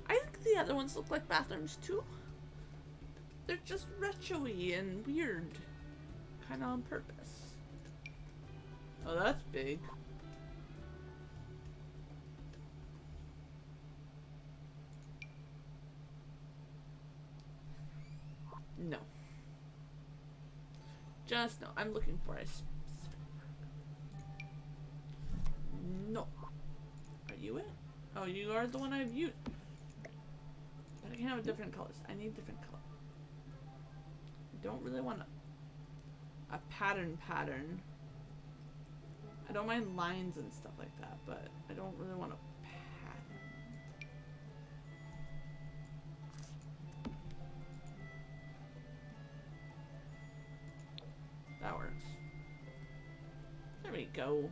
I think the other ones look like bathrooms too. They're just retro-y and weird. Kinda on purpose. Oh, that's big. No. Just no. I'm looking for a specific mark. No. Are you it? Oh, you are the one I've used. But I can have different colors. I need different color. I don't really want a pattern. I don't mind lines and stuff like that, but I don't really want a pattern. That works. There we go.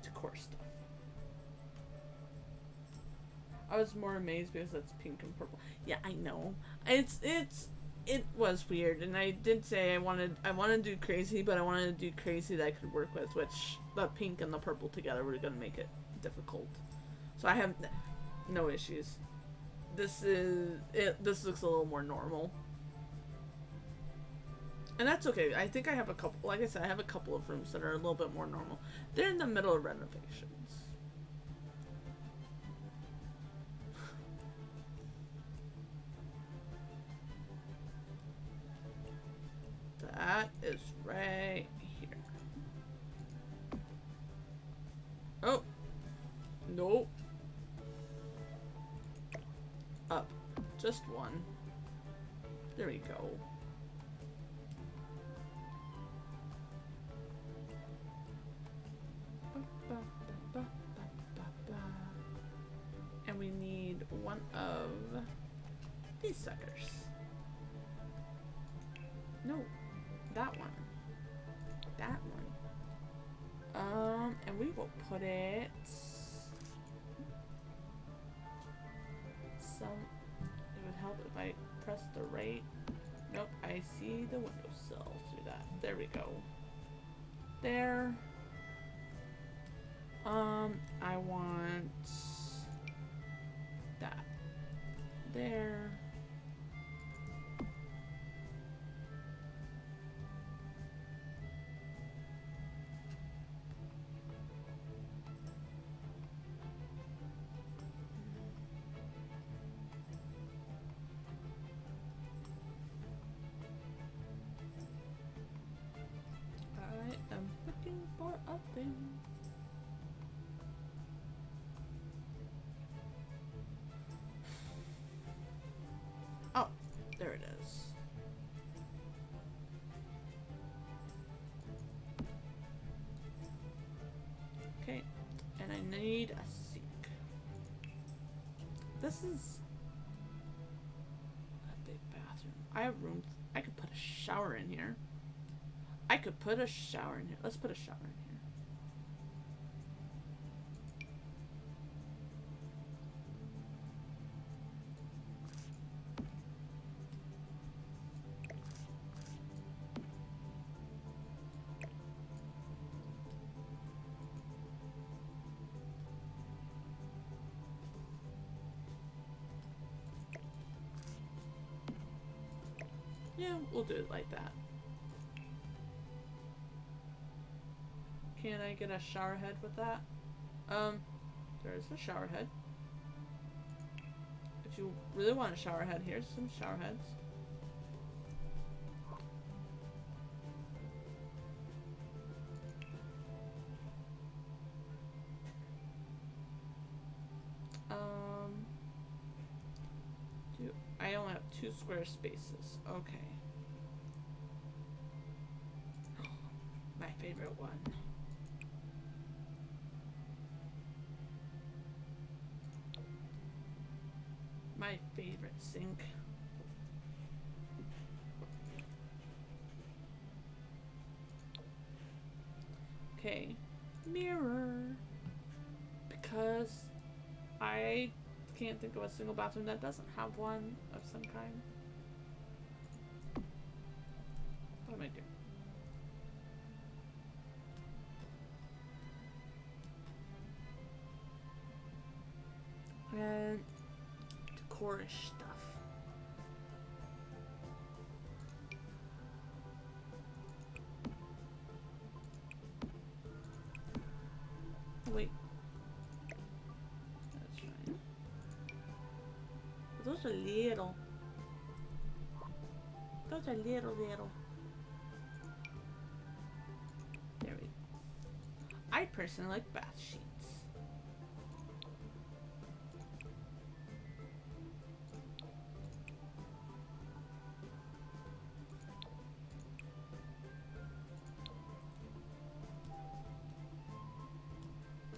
Decor stuff. I was more amazed because that's pink and purple. Yeah, I know. It was weird, and I did say I wanted to do crazy, but I wanted to do crazy that I could work with, which the pink and the purple together were gonna make it difficult. So I have no issues. This looks a little more normal. And that's okay. I think I have a couple, like I said, I have a couple of rooms that are a little bit more normal. They're in the middle of renovations. That is right here. Oh. Nope. Up. Just one. There we go. And we need one of these suckers. No, that one. That one. And we will put it some. It would help if I press the right. Nope, I see the windowsill through that. There we go. There. I want that. There. loading. Oh, there it is. Okay, and I need a sink. This is a big bathroom. I have room. I could put a shower in here. I could put a shower in here. Let's put a shower in here. Yeah, we'll do it like that. Can I get a shower head with that? There's a shower head. If you really want a shower head, here's some shower heads. I only have 2 square spaces. Okay. My favorite one. My favorite sink. Okay. Mirror. Because I can't think of a single bathroom that doesn't have one of some kind. What am I doing? And decorish stuff. Oh, wait. That's fine. Those are little. Those are little. There we go. I personally like bath sheets.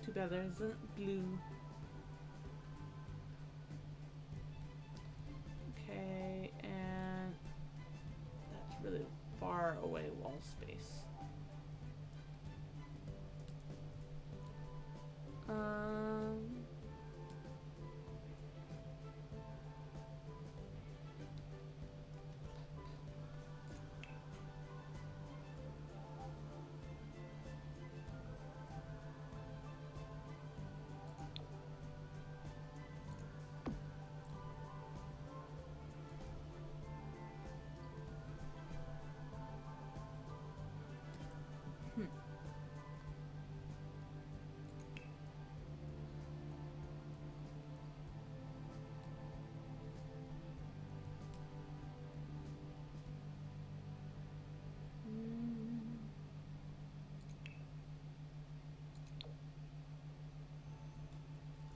Too bad there isn't glue. Okay, and that's really far away wall space.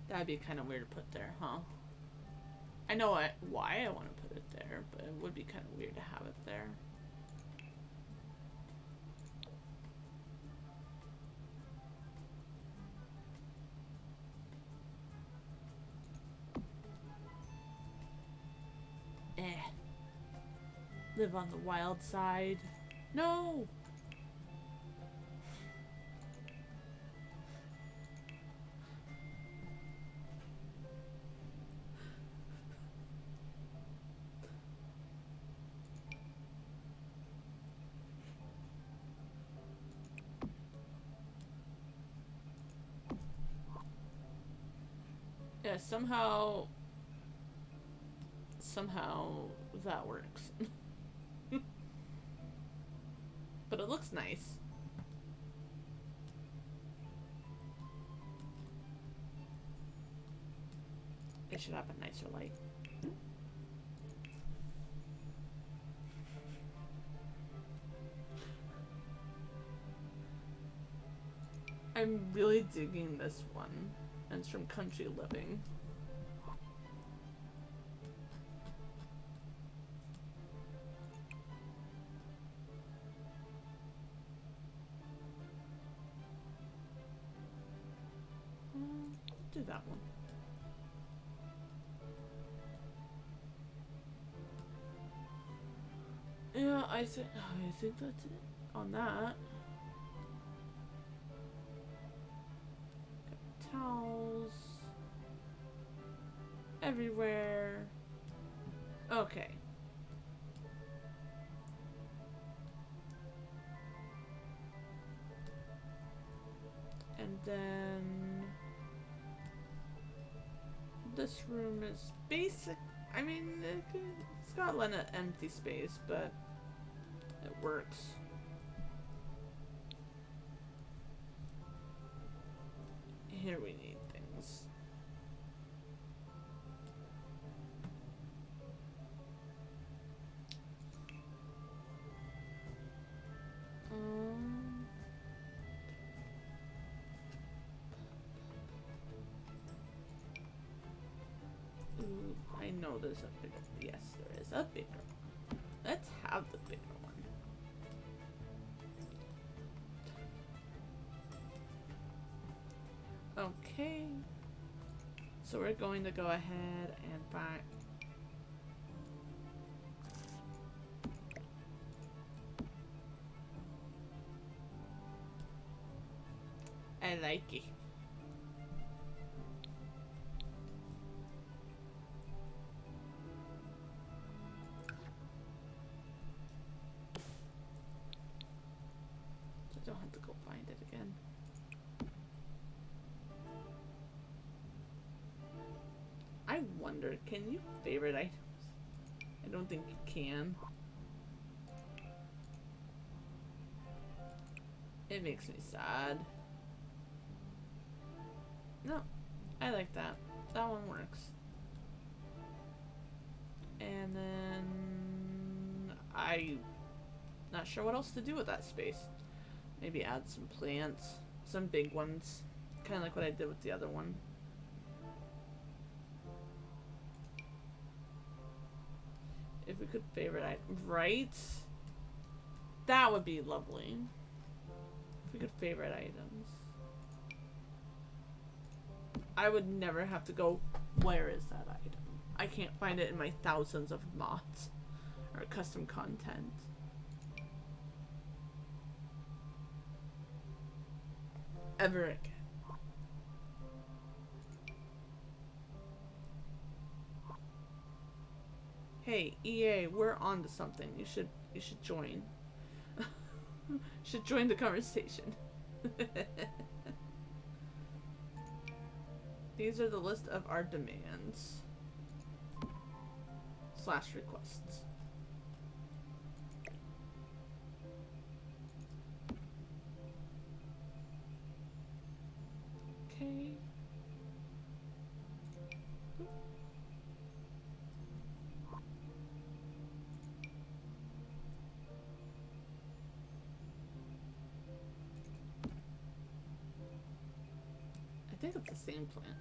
That'd be kind of weird to put there, huh? I know why I want to put it there, but it would be kind of weird to have it there. Live on the wild side. No! Yeah, somehow that works. But it looks nice. It should have a nicer light. I'm really digging this one. And it's from Country Living. Do that one. Yeah, I think that's it on that. Got towels everywhere. Okay. And then this room is basic. I mean, it's got an empty space, but it works. Here we need things. Ooh, I know there's a bigger. Yes, there is a bigger one. Let's have the bigger one. Okay. So we're going to go ahead and buy. I like it. So I don't have to go find it again. I wonder, can you favorite items? I don't think you can. It makes me sad. No, I like that. That one works. And then I'm not sure what else to do with that space. Maybe add some plants, some big ones, kind of like what I did with the other one. If we could favorite item, right? That would be lovely. If we could favorite items. I would never have to go, where is that item? I can't find it in my thousands of mods or custom content. Ever again. Hey, EA, we're on to something. You should join. Should join the conversation. These are the list of our demands / requests. Okay. I think it's the same plant.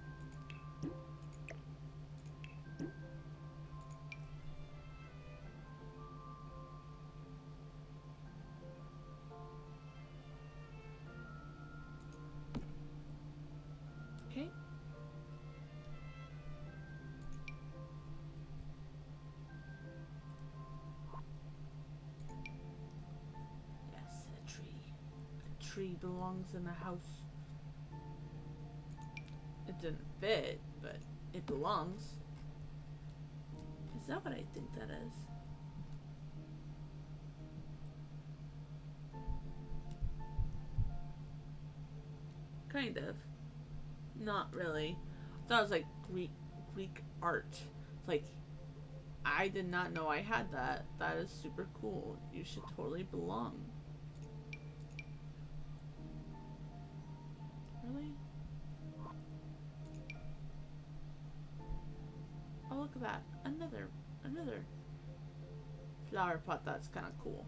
Okay. Yes, a tree. A tree belongs in the house. It didn't fit, but it belongs. Is that what I think that is? Kind of. Not really. I thought it was like Greek art. It's like, I did not know I had that. That is super cool. You should totally belong. Really? Oh, look at that. Another flower pot that's kind of cool.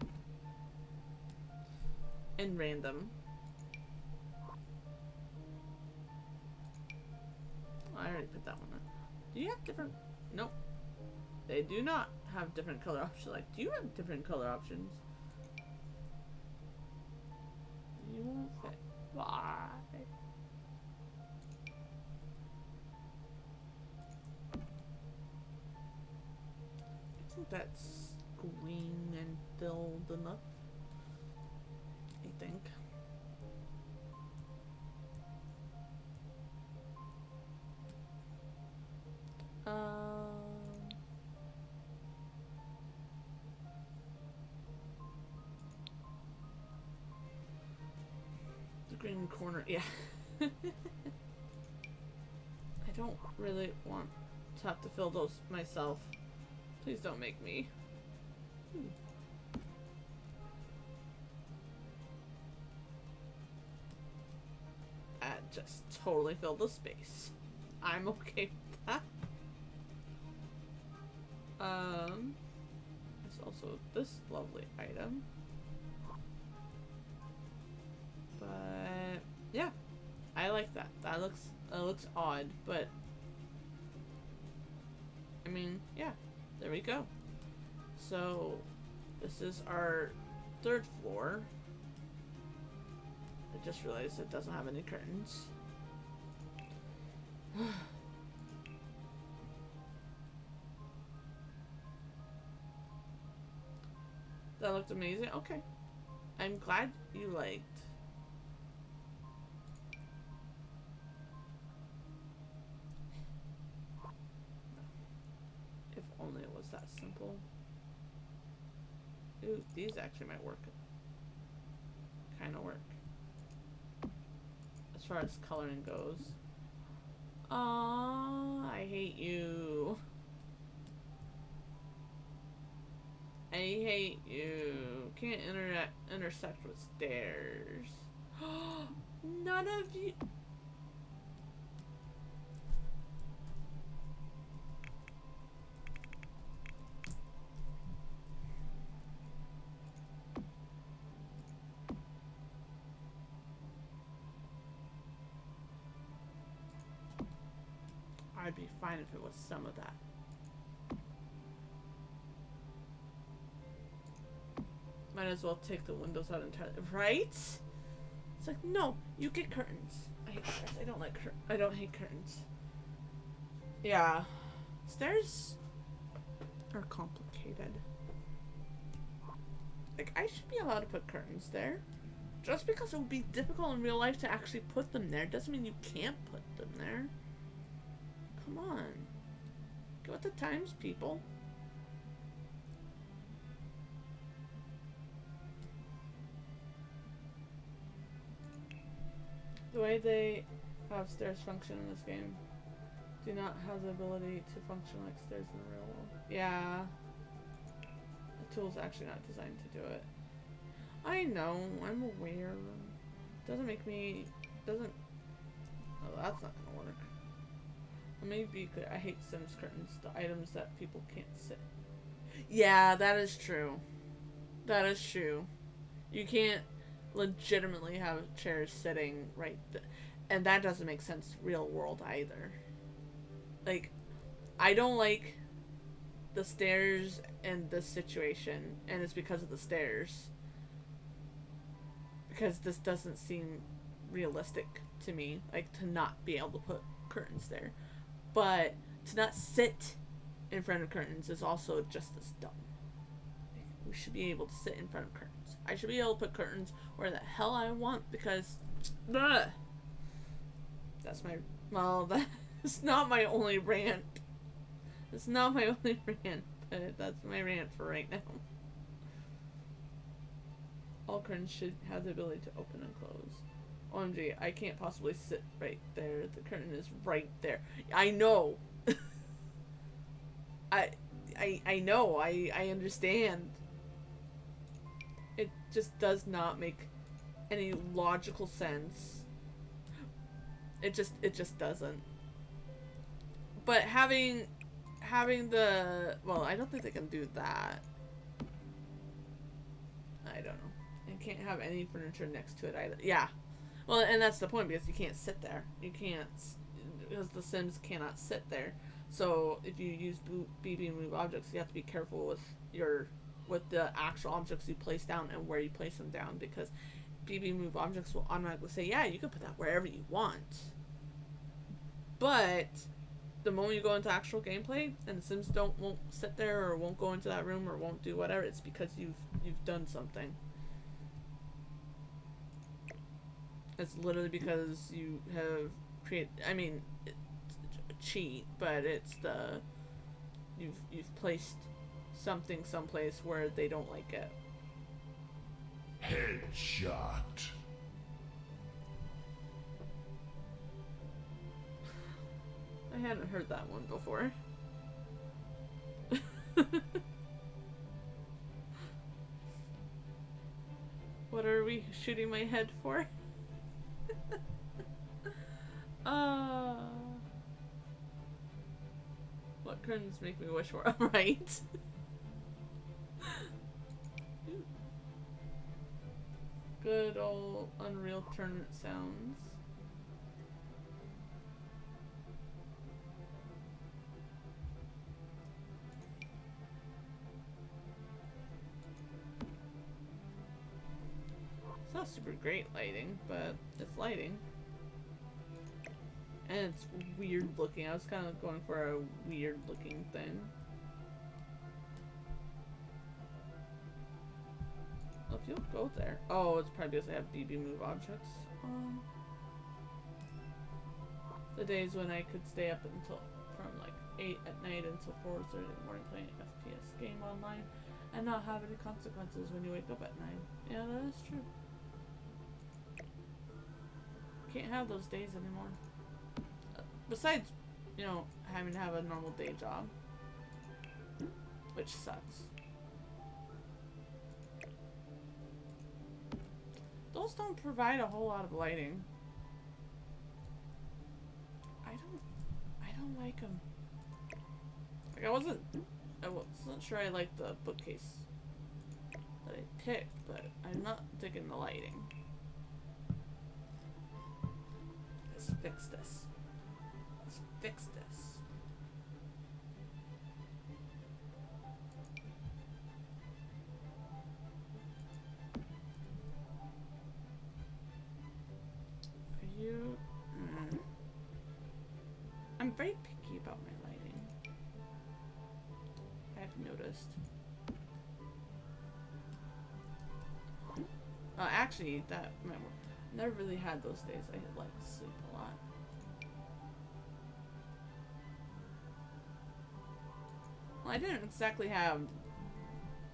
And random. I already put that one in. Do you have different? Nope. They do not have different color options. Like, do you have different color options? You won't fit. Why? I think that's green and filled enough. I think. The green corner, yeah. I don't really want to have to fill those myself. Please don't make me. That just totally filled the space. I'm okay with that. There's also this lovely item. But yeah, I like that. That looks odd, but I mean, yeah, there we go. So this is our 3rd floor. I just realized it doesn't have any curtains. That looked amazing. Okay. I'm glad you liked. If only it was that simple. Ooh, these actually might work. Kind of work. As far as coloring goes. Aww, I hate you. I hate you. Can't intersect with stairs. None of you. I'd be fine if it was some of that. Might as well take the windows out entirely, right? It's like, no, you get curtains. I hate stairs. I don't like I don't hate curtains. Yeah, stairs are complicated. Like, I should be allowed to put curtains there. Just because it would be difficult in real life to actually put them there doesn't mean you can't put them there. Come on. Get with the times, people. The way they have stairs function in this game do not have the ability to function like stairs in the real world. Yeah. The tool's actually not designed to do it. I know, I'm aware. Doesn't make me... doesn't... Oh, that's not gonna work. Let me be clear. I hate Sims curtains. The items that people can't sit. Yeah, that is true. That is true. You can't legitimately have chairs sitting right there. And that doesn't make sense real world either. Like, I don't like the stairs in this situation, and it's because of the stairs. Because this doesn't seem realistic to me, like, to not be able to put curtains there. But to not sit in front of curtains is also just as dumb. We should be able to sit in front of curtains. I should be able to put curtains where the hell I want because... Bleh. That's my... Well, that's not my only rant. It's not my only rant, but that's my rant for right now. All curtains should have the ability to open and close. OMG, I can't possibly sit right there. The curtain is right there. I know. I know. I understand. It just does not make any logical sense. It just doesn't. But having the... Well, I don't think they can do that. I don't know. And can't have any furniture next to it either. Yeah. Well, and that's the point, because you can't sit there. You can't... because the Sims cannot sit there. So if you use BB move objects, you have to be careful with the actual objects you place down and where you place them down, because BB move objects will automatically say, yeah, you can put that wherever you want. But the moment you go into actual gameplay and the Sims won't sit there or won't go into that room or won't do whatever, it's because you've done something. It's literally because you have created. I mean, it's a cheat, but it's you've placed something someplace where they don't like it. Headshot. I hadn't heard that one before. What are we shooting my head for? What curtains make me wish for? Right. Good old Unreal Tournament sounds. It's not super great lighting, but it's lighting. And it's weird looking. I was kind of going for a weird looking thing. Well, if you'll go there. Oh, it's probably because I have BB move objects. The days when I could stay up until from like 8 at night until 4:30 in the morning playing an FPS game online and not have any consequences when you wake up at 9. Yeah, that is true. Can't have those days anymore. Besides, you know, having to have a normal day job. Which sucks. Those don't provide a whole lot of lighting. I don't like them. Like, I wasn't sure I liked the bookcase that I picked, but I'm not digging the lighting. Let's fix this. Let's fix this. Are you... I'm very picky about my lighting. I've noticed. Actually, that might work. Never really had those days. I like sleep a lot. Well, I didn't exactly have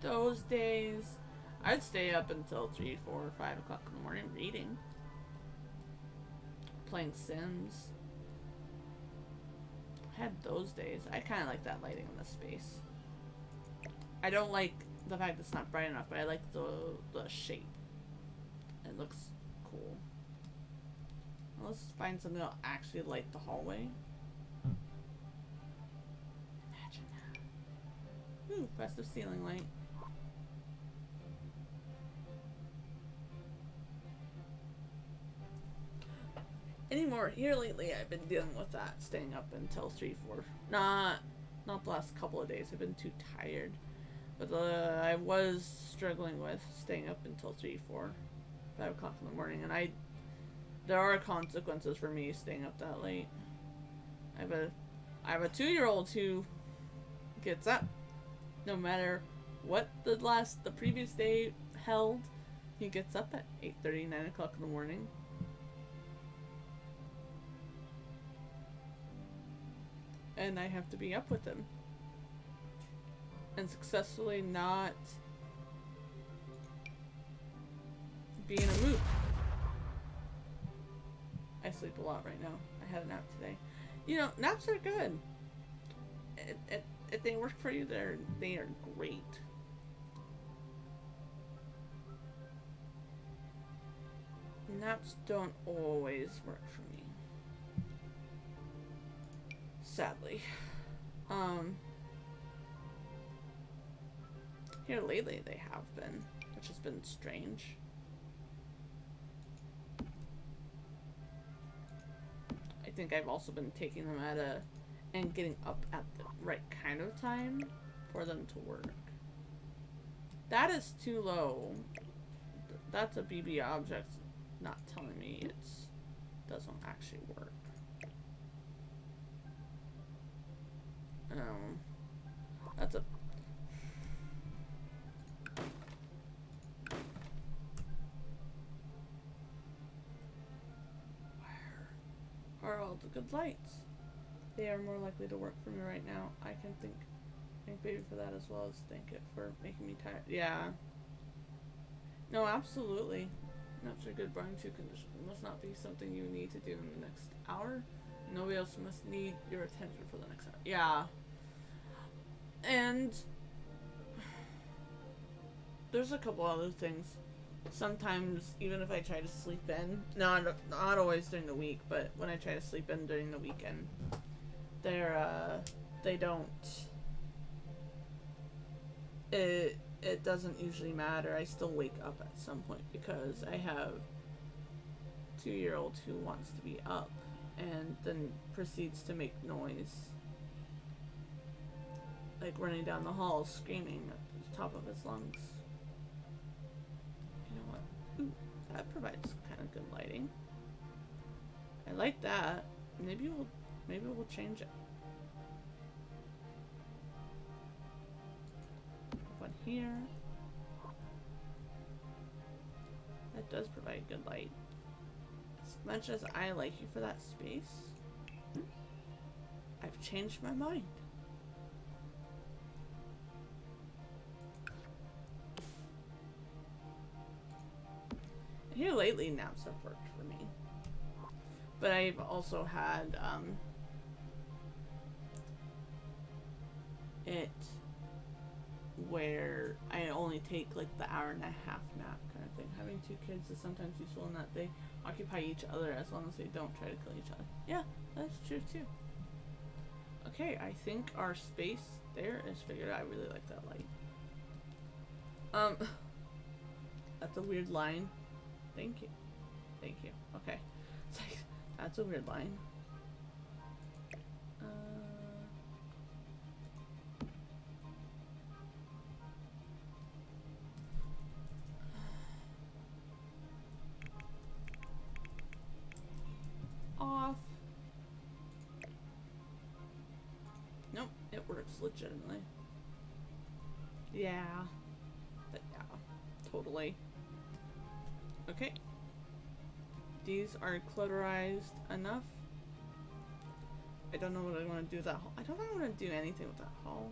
those days. I'd stay up until 3, 4, 5 o'clock in the morning reading. Playing Sims. I had those days. I kind of like that lighting in the space. I don't like the fact it's not bright enough, but I like the shape. It looks cool. Well, let's find something that'll actually light the hallway. Imagine that. Ooh, festive ceiling light. Anymore. Here lately, I've been dealing with that, staying up until 3, 4. Not the last couple of days. I've been too tired. But I was struggling with staying up until 3, 4, 5 o'clock in the morning, and there are consequences for me staying up that late. I have a 2-year-old who gets up no matter what the previous day held. He gets up at 8:30, 9 o'clock in the morning. And I have to be up with him. And successfully not be in a mood. I sleep a lot right now. I had a nap today. You know, naps are good. If they work for you, they are great. Naps don't always work for me. Sadly. Here lately they have been, which has been strange. I think I've also been taking them and getting up at the right kind of time for them to work. That is too low. That's a BB object not telling me it doesn't actually work. That's a... Where are all the good lights? They are more likely to work for me right now. I can thank baby for that as well as thank it for making me tired. Yeah. No, absolutely. Not a good bronchial condition. It must not be something you need to do in the next hour. Nobody else must need your attention for the next hour. Yeah. And there's a couple other things. Sometimes, even if I try to sleep in, not always during the week, but when I try to sleep in during the weekend, they don't. It doesn't usually matter. I still wake up at some point because I have a 2-year-old who wants to be up and then proceeds to make noise, like running down the hall screaming at the top of his lungs. You know what? Ooh, that provides kind of good lighting. I like that. Maybe we'll change it. One here. That does provide good light. As much as I like you for that space, I've changed my mind. Here lately, naps have worked for me. But I've also had, it where I only take like the hour-and-a-half nap kind of thing. Having 2 kids is sometimes useful in that they occupy each other as long as they don't try to kill each other. Yeah, that's true too. Okay, I think our space there is figured out. I really like that light. That's a weird line. Thank you. Thank you. Okay. It's like, that's a weird line. Off. Nope, it works legitimately. Yeah. But yeah, totally. Okay. These are clutterized enough. I don't know what I want to do with that hall. I don't think I want to do anything with that hall.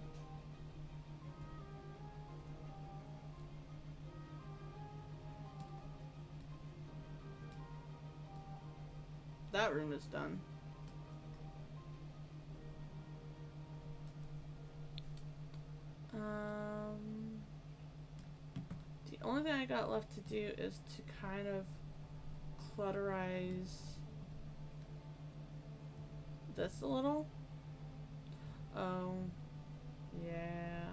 That room is done. The only thing I got left to do is to kind of clutterize this a little. Oh, yeah.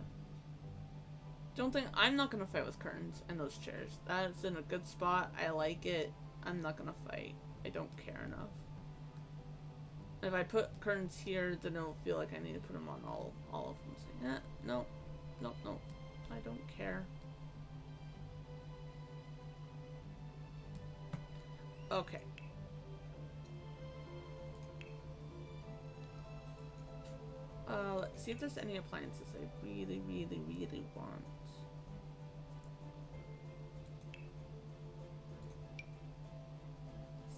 I'm not gonna fight with curtains and those chairs. That's in a good spot. I like it. I'm not gonna fight. I don't care enough. If I put curtains here, then it'll feel like I need to put them on all of them. So, yeah, no. I don't care. Okay. Let's see if there's any appliances I really want.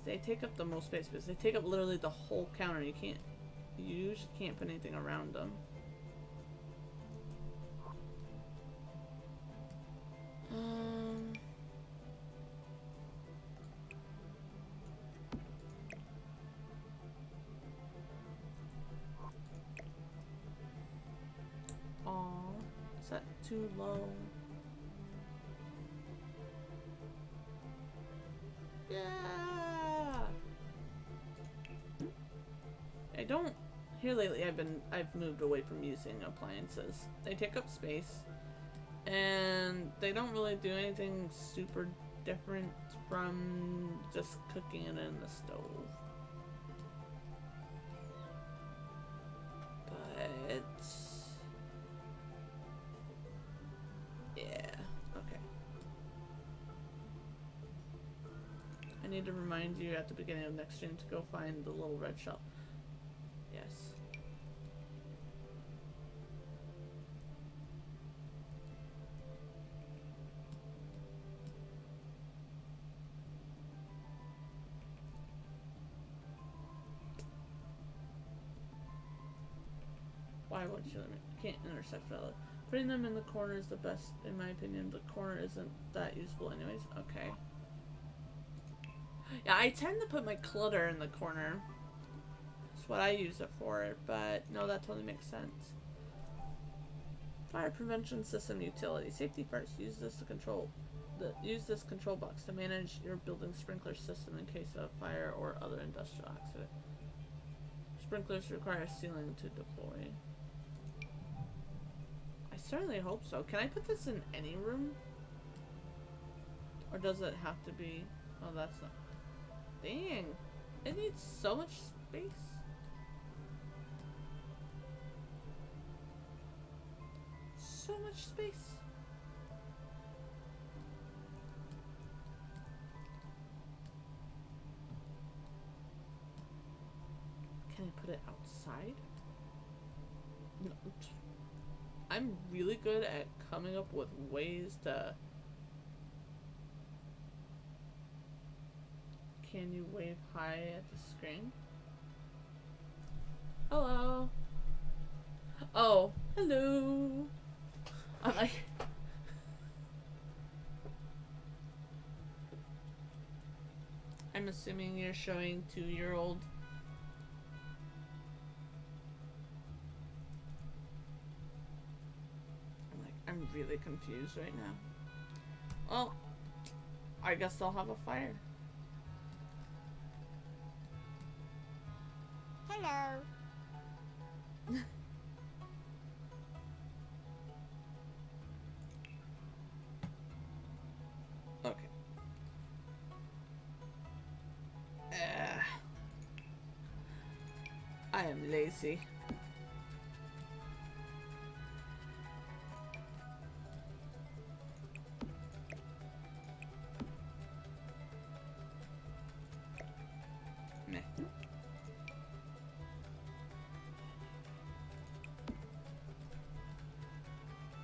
They take up the most space because they take up literally the whole counter. You usually can't put anything around them. Is that too low? Yeah. Here lately I've moved away from using appliances. They take up space and they don't really do anything super different from just cooking it in the stove. remind you at the beginning of next stream to go find the little red shell. Yes. Why won't you let me? Can't intersect valid. Putting them in the corner is the best, in my opinion. The corner isn't that useful anyways. Okay. Yeah, I tend to put my clutter in the corner. That's what I use it for, but no, that totally makes sense. Fire prevention system utility. Safety first. Use this control box to manage your building sprinkler system in case of fire or other industrial accident. Sprinklers require ceiling to deploy. I certainly hope so. Can I put this in any room? Or does it have to be... Oh, that's not... Dang! It needs so much space. So much space. Can I put it outside? No. I'm really good at coming up with ways to... Can you wave hi at the screen? Hello. Oh, hello. I'm like... I'm assuming you're showing 2-year-old. I'm really confused right now. Well, I guess I'll have a fire. Hello. Okay. I am lazy.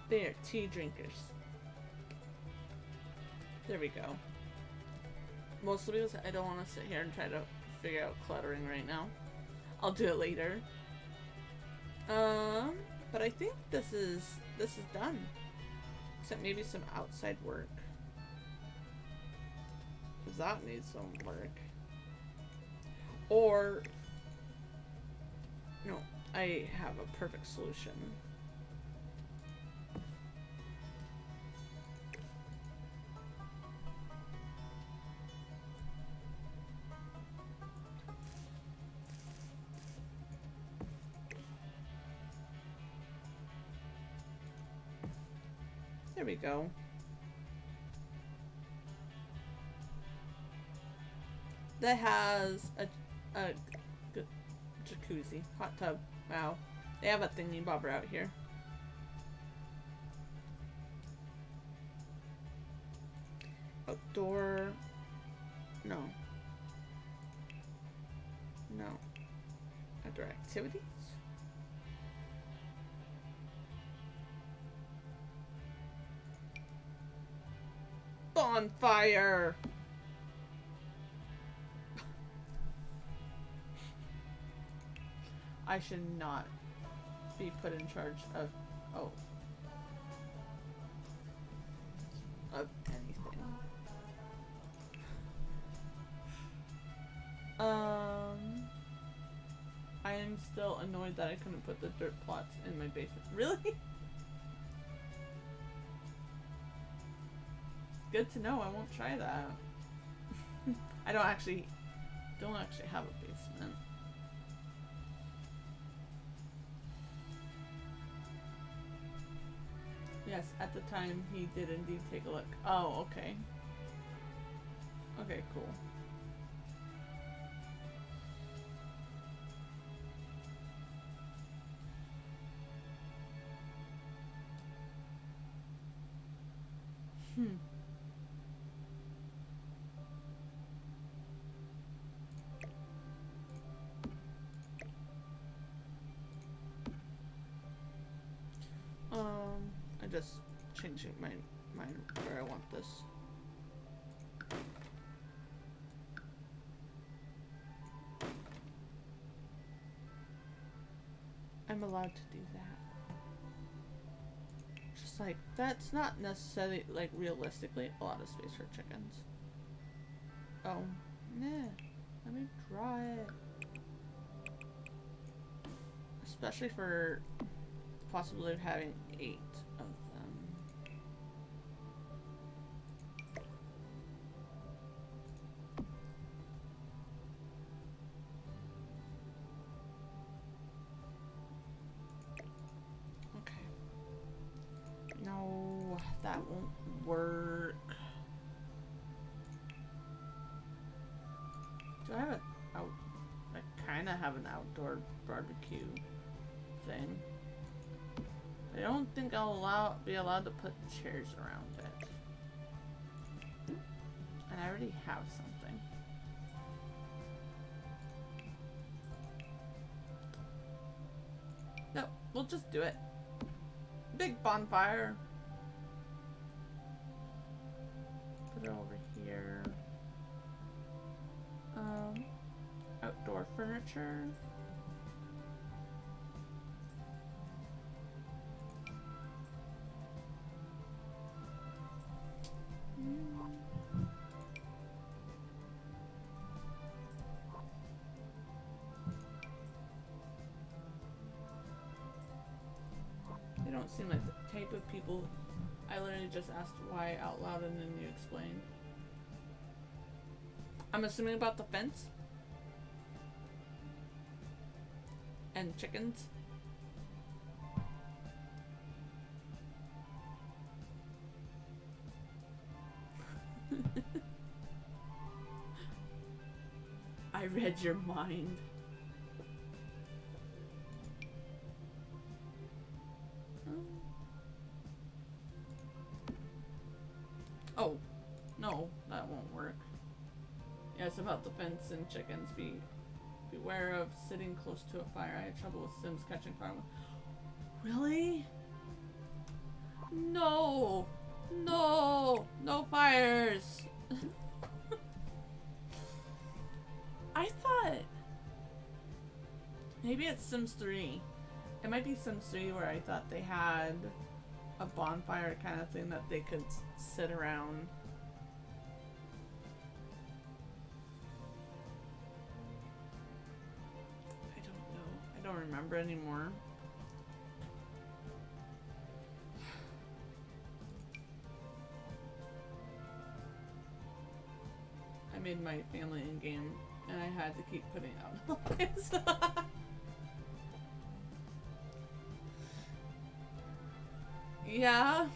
They are tea drinkers. There we go. Mostly because I don't want to sit here and try to figure out cluttering right now. I'll do it later. But I think this is done. Except maybe some outside work. Because that needs some work. Or... No, I have a perfect solution. There we go. That has a jacuzzi, hot tub. Wow. They have a thingy bobber out here. Outdoor. No. No. Outdoor activities? Bonfire! I should not be put in charge of, of anything. I am still annoyed that I couldn't put the dirt plots in my basement. Really? Good to know. I won't try that. I don't actually have a basement. Yes, at the time he did indeed take a look. Oh, okay. Okay, cool. just changing my mind where I want this. I'm allowed to do that. Just like, that's not necessarily, like, realistically a lot of space for chickens. Oh, nah. Let me draw it. Especially for the possibility of having 8 of them. Okay. No, that won't work. Do I have an I kind of have an outdoor barbecue thing. I don't think I'll be allowed to put chairs around it. And I already have something. No, we'll just do it. Big bonfire. Put it over here. Outdoor furniture. They don't seem like the type of people. I literally just asked why out loud and then you explained. I'm assuming about the fence and chickens. I read your mind. Oh, no, that won't work. Yeah, it's about the fence and chickens. Beware of sitting close to a fire. I had trouble with Sims catching fire. Really? No! No! No fires! I thought... Maybe it's Sims 3. It might be Sims 3 where I thought they had a bonfire kind of thing that they could sit around. I don't know. I don't remember anymore. I made my family in game and I had to keep putting out noise. Yeah.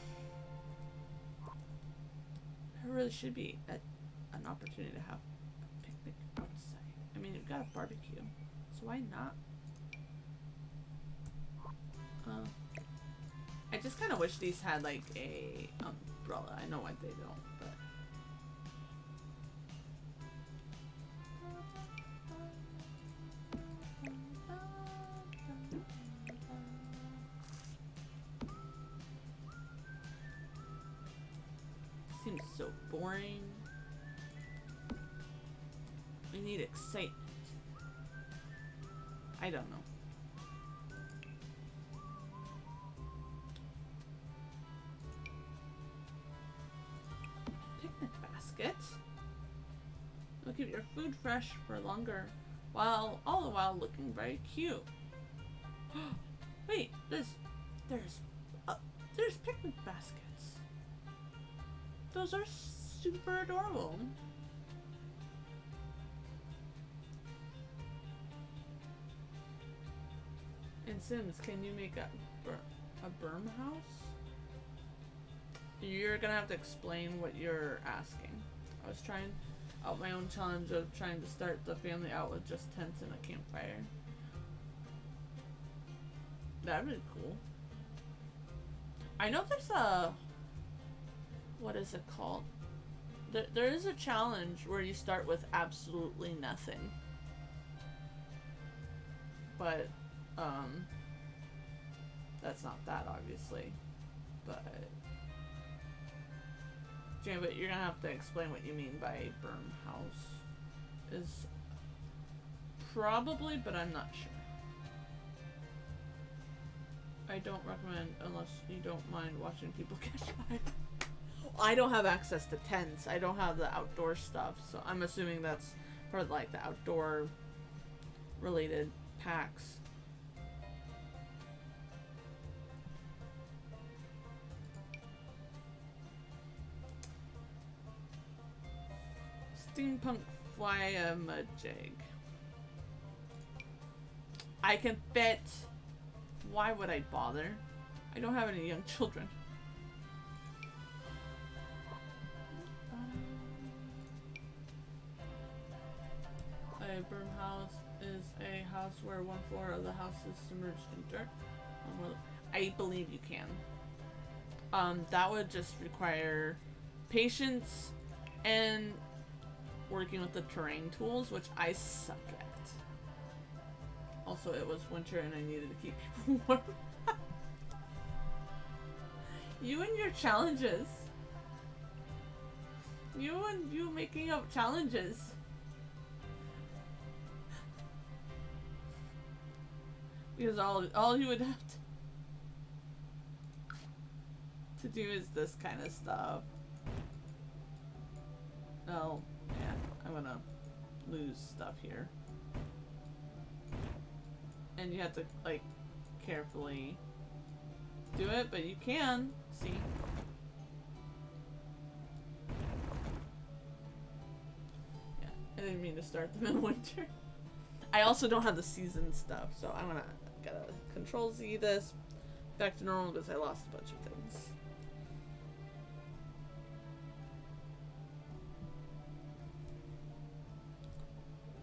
There really should be an opportunity to have a picnic outside. I mean, you've got a barbecue, so why not? I just kind of wish these had like a umbrella. I know why they don't, but. Seems so boring. We need excitement. I don't know. Picnic basket. It'll keep your food fresh for longer, while all the while looking very cute. Wait, there's picnic baskets. Those are super adorable. In Sims, can you make a berm house? You're gonna have to explain what you're asking. I was trying out my own challenge of trying to start the family out with just tents and a campfire. That'd be cool. I know there's a... What is it called? There is a challenge where you start with absolutely nothing. But, that's not that, obviously. But but you're gonna have to explain what you mean by berm house. Is probably, but I'm not sure. I don't recommend unless you don't mind watching people catch fire. I don't have access to tents. I don't have the outdoor stuff, so I'm assuming that's for like the outdoor related packs. Steampunk fly-a-majig. I can fit. Why would I bother? I don't have any young children. A berm house is a house where one floor of the house is submerged in dirt. I believe you can. That would just require patience and working with the terrain tools, which I suck at. Also, it was winter and I needed to keep people warm. You and your challenges. You and you making up challenges. Because all you would have to do is this kind of stuff. Oh, yeah, I'm gonna lose stuff here. And you have to, like, carefully do it, but you can. See? Yeah, I didn't mean to start them in winter. I also don't have the season stuff, so I'm gotta Control Z this back to normal because I lost a bunch of things.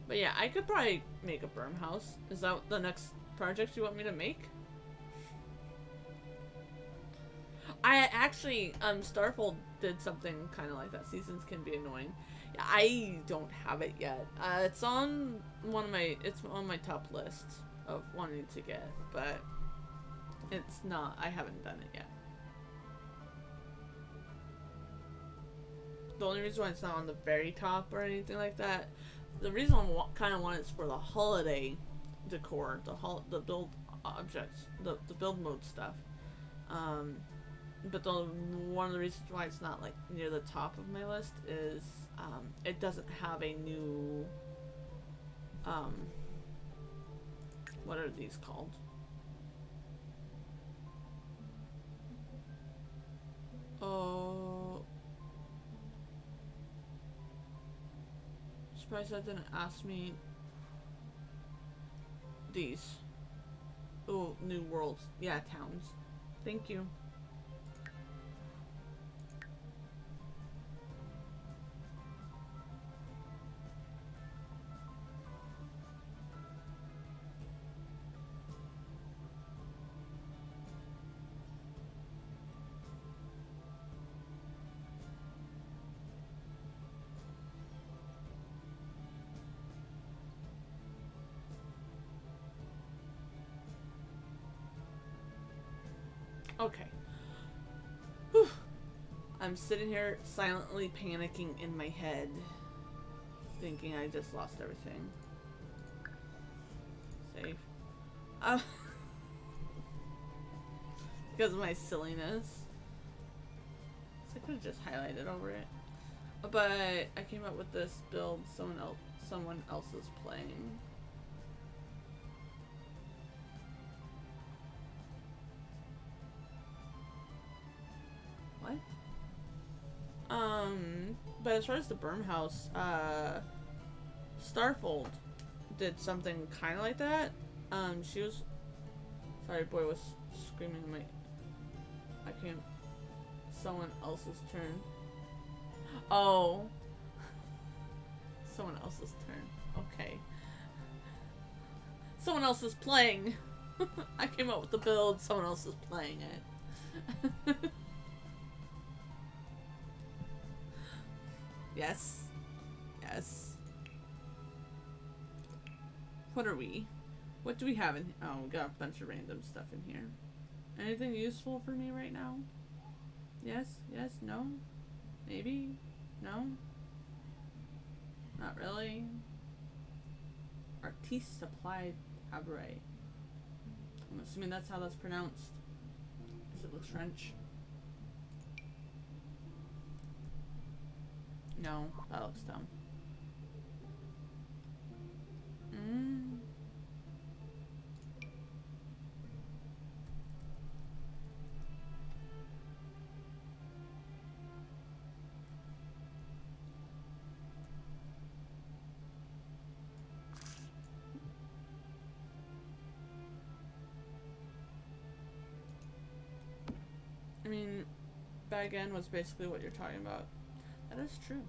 But yeah, I could probably make a berm house. Is that the next project you want me to make? I actually, Starfold did something kind of like that. Seasons can be annoying. I don't have it yet. It's on one of my, it's on my top list of wanting to get, but it's not, I haven't done it yet. The only reason why it's not on the very top or anything like that, the reason I kind of want it is for the holiday decor, the build objects, the build mode stuff. But one of the reasons why it's not like near the top of my list is it doesn't have a new what are these called? Oh, surprised that didn't ask me these. Oh, new worlds. Yeah, towns. Thank you. Okay. Whew. I'm sitting here silently panicking in my head, thinking I just lost everything. Save. Because of my silliness. So I could have just highlighted over it. But I came up with this build someone else is playing. What? But as far as the berm house, Starfold did something kind of like that. She was, sorry, boy was screaming my, I can't, someone else's turn. Oh. Someone else's turn. Okay. Someone else is playing. I came up with the build, someone else is playing it. Yes. Yes. What are we? What do we have in? Oh, we got a bunch of random stuff in here. Anything useful for me right now? Yes, yes, no. Maybe. No. Not really. Artiste Supply Cabaret. I'm assuming that's how that's pronounced. Because it looks French. No, that looks dumb. I mean, bag end was basically what you're talking about. That is true.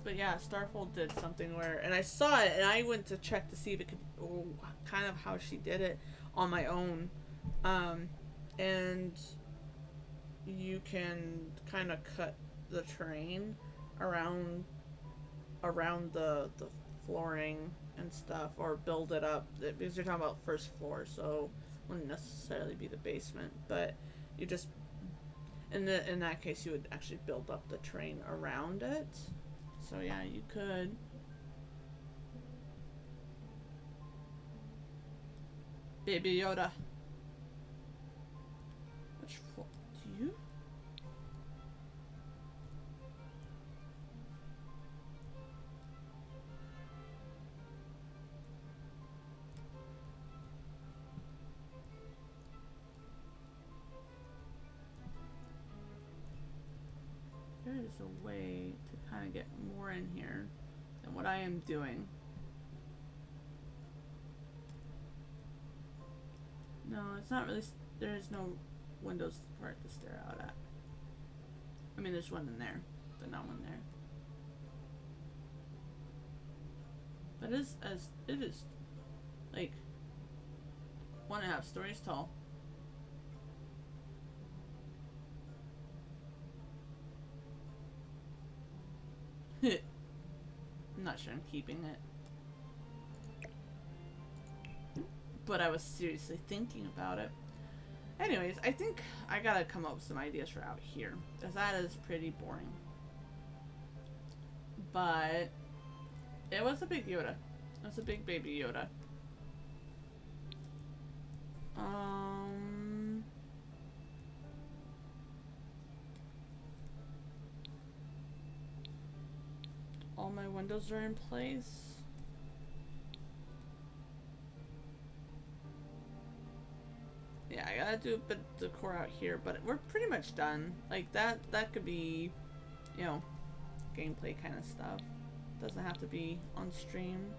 But yeah, Starfold did something where, and I saw it, and I went to check to see if it could, kind of how she did it on my own, and you can kind of cut the terrain around the flooring and stuff, or build it up, because you're talking about first floor, so it wouldn't necessarily be the basement, but you just in that case you would actually build up the terrain around it. So yeah, you could. Baby Yoda. Which floor do you? There is a way to kind of get more in here than what I am doing. No, it's not really. There is no windows for it to stare out at. I mean, there's one in there, but not one there. But it is like 1.5 stories tall. I'm not sure I'm keeping it. But I was seriously thinking about it. Anyways, I think I gotta come up with some ideas for out here, because that is pretty boring. But it was a big Yoda. It was a big baby Yoda. All my windows are in place. Yeah, I gotta do a bit of decor out here, but we're pretty much done. Like that could be, you know, gameplay kind of stuff. Doesn't have to be on stream.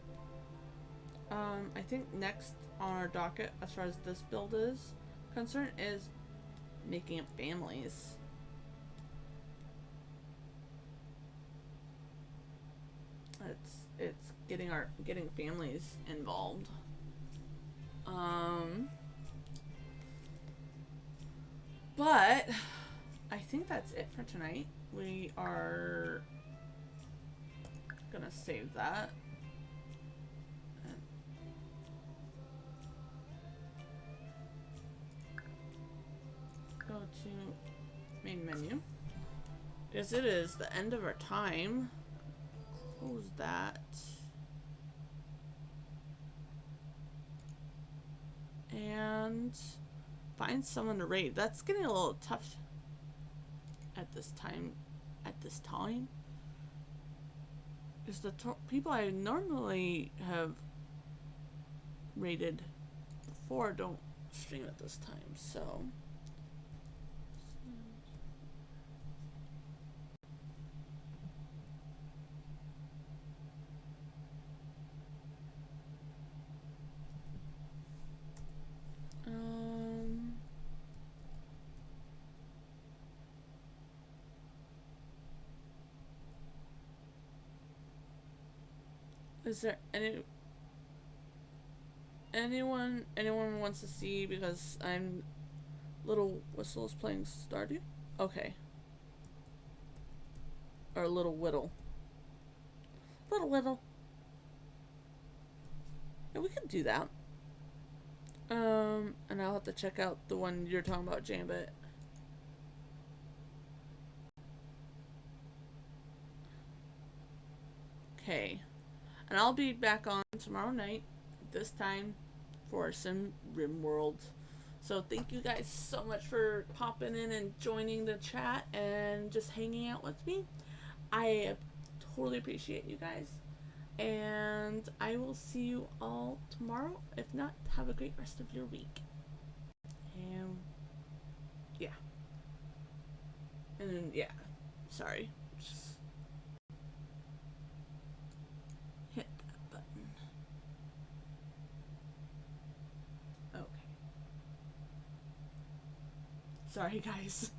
I think next on our docket, as far as this build is concerned, is making up families. It's getting families involved. But I think that's it for tonight. We are gonna save that. Go to main menu. Because it is the end of our time. Close that. And find someone to raid. That's getting a little tough at this time. Because the people I normally have raided before don't stream at this time, so. Is there anyone wants to see, because I'm Little Whistle's playing Stardew? Okay. Or Little Whittle. Little Whittle. Yeah, we could do that. And I'll have to check out the one you're talking about, Jambit. Okay. And I'll be back on tomorrow night, this time, for Sim Rim World. So thank you guys so much for popping in and joining the chat and just hanging out with me. I totally appreciate you guys. And I will see you all tomorrow. If not, have a great rest of your week. And yeah. And then, yeah. Sorry. Just hit that button. Okay. Sorry, guys.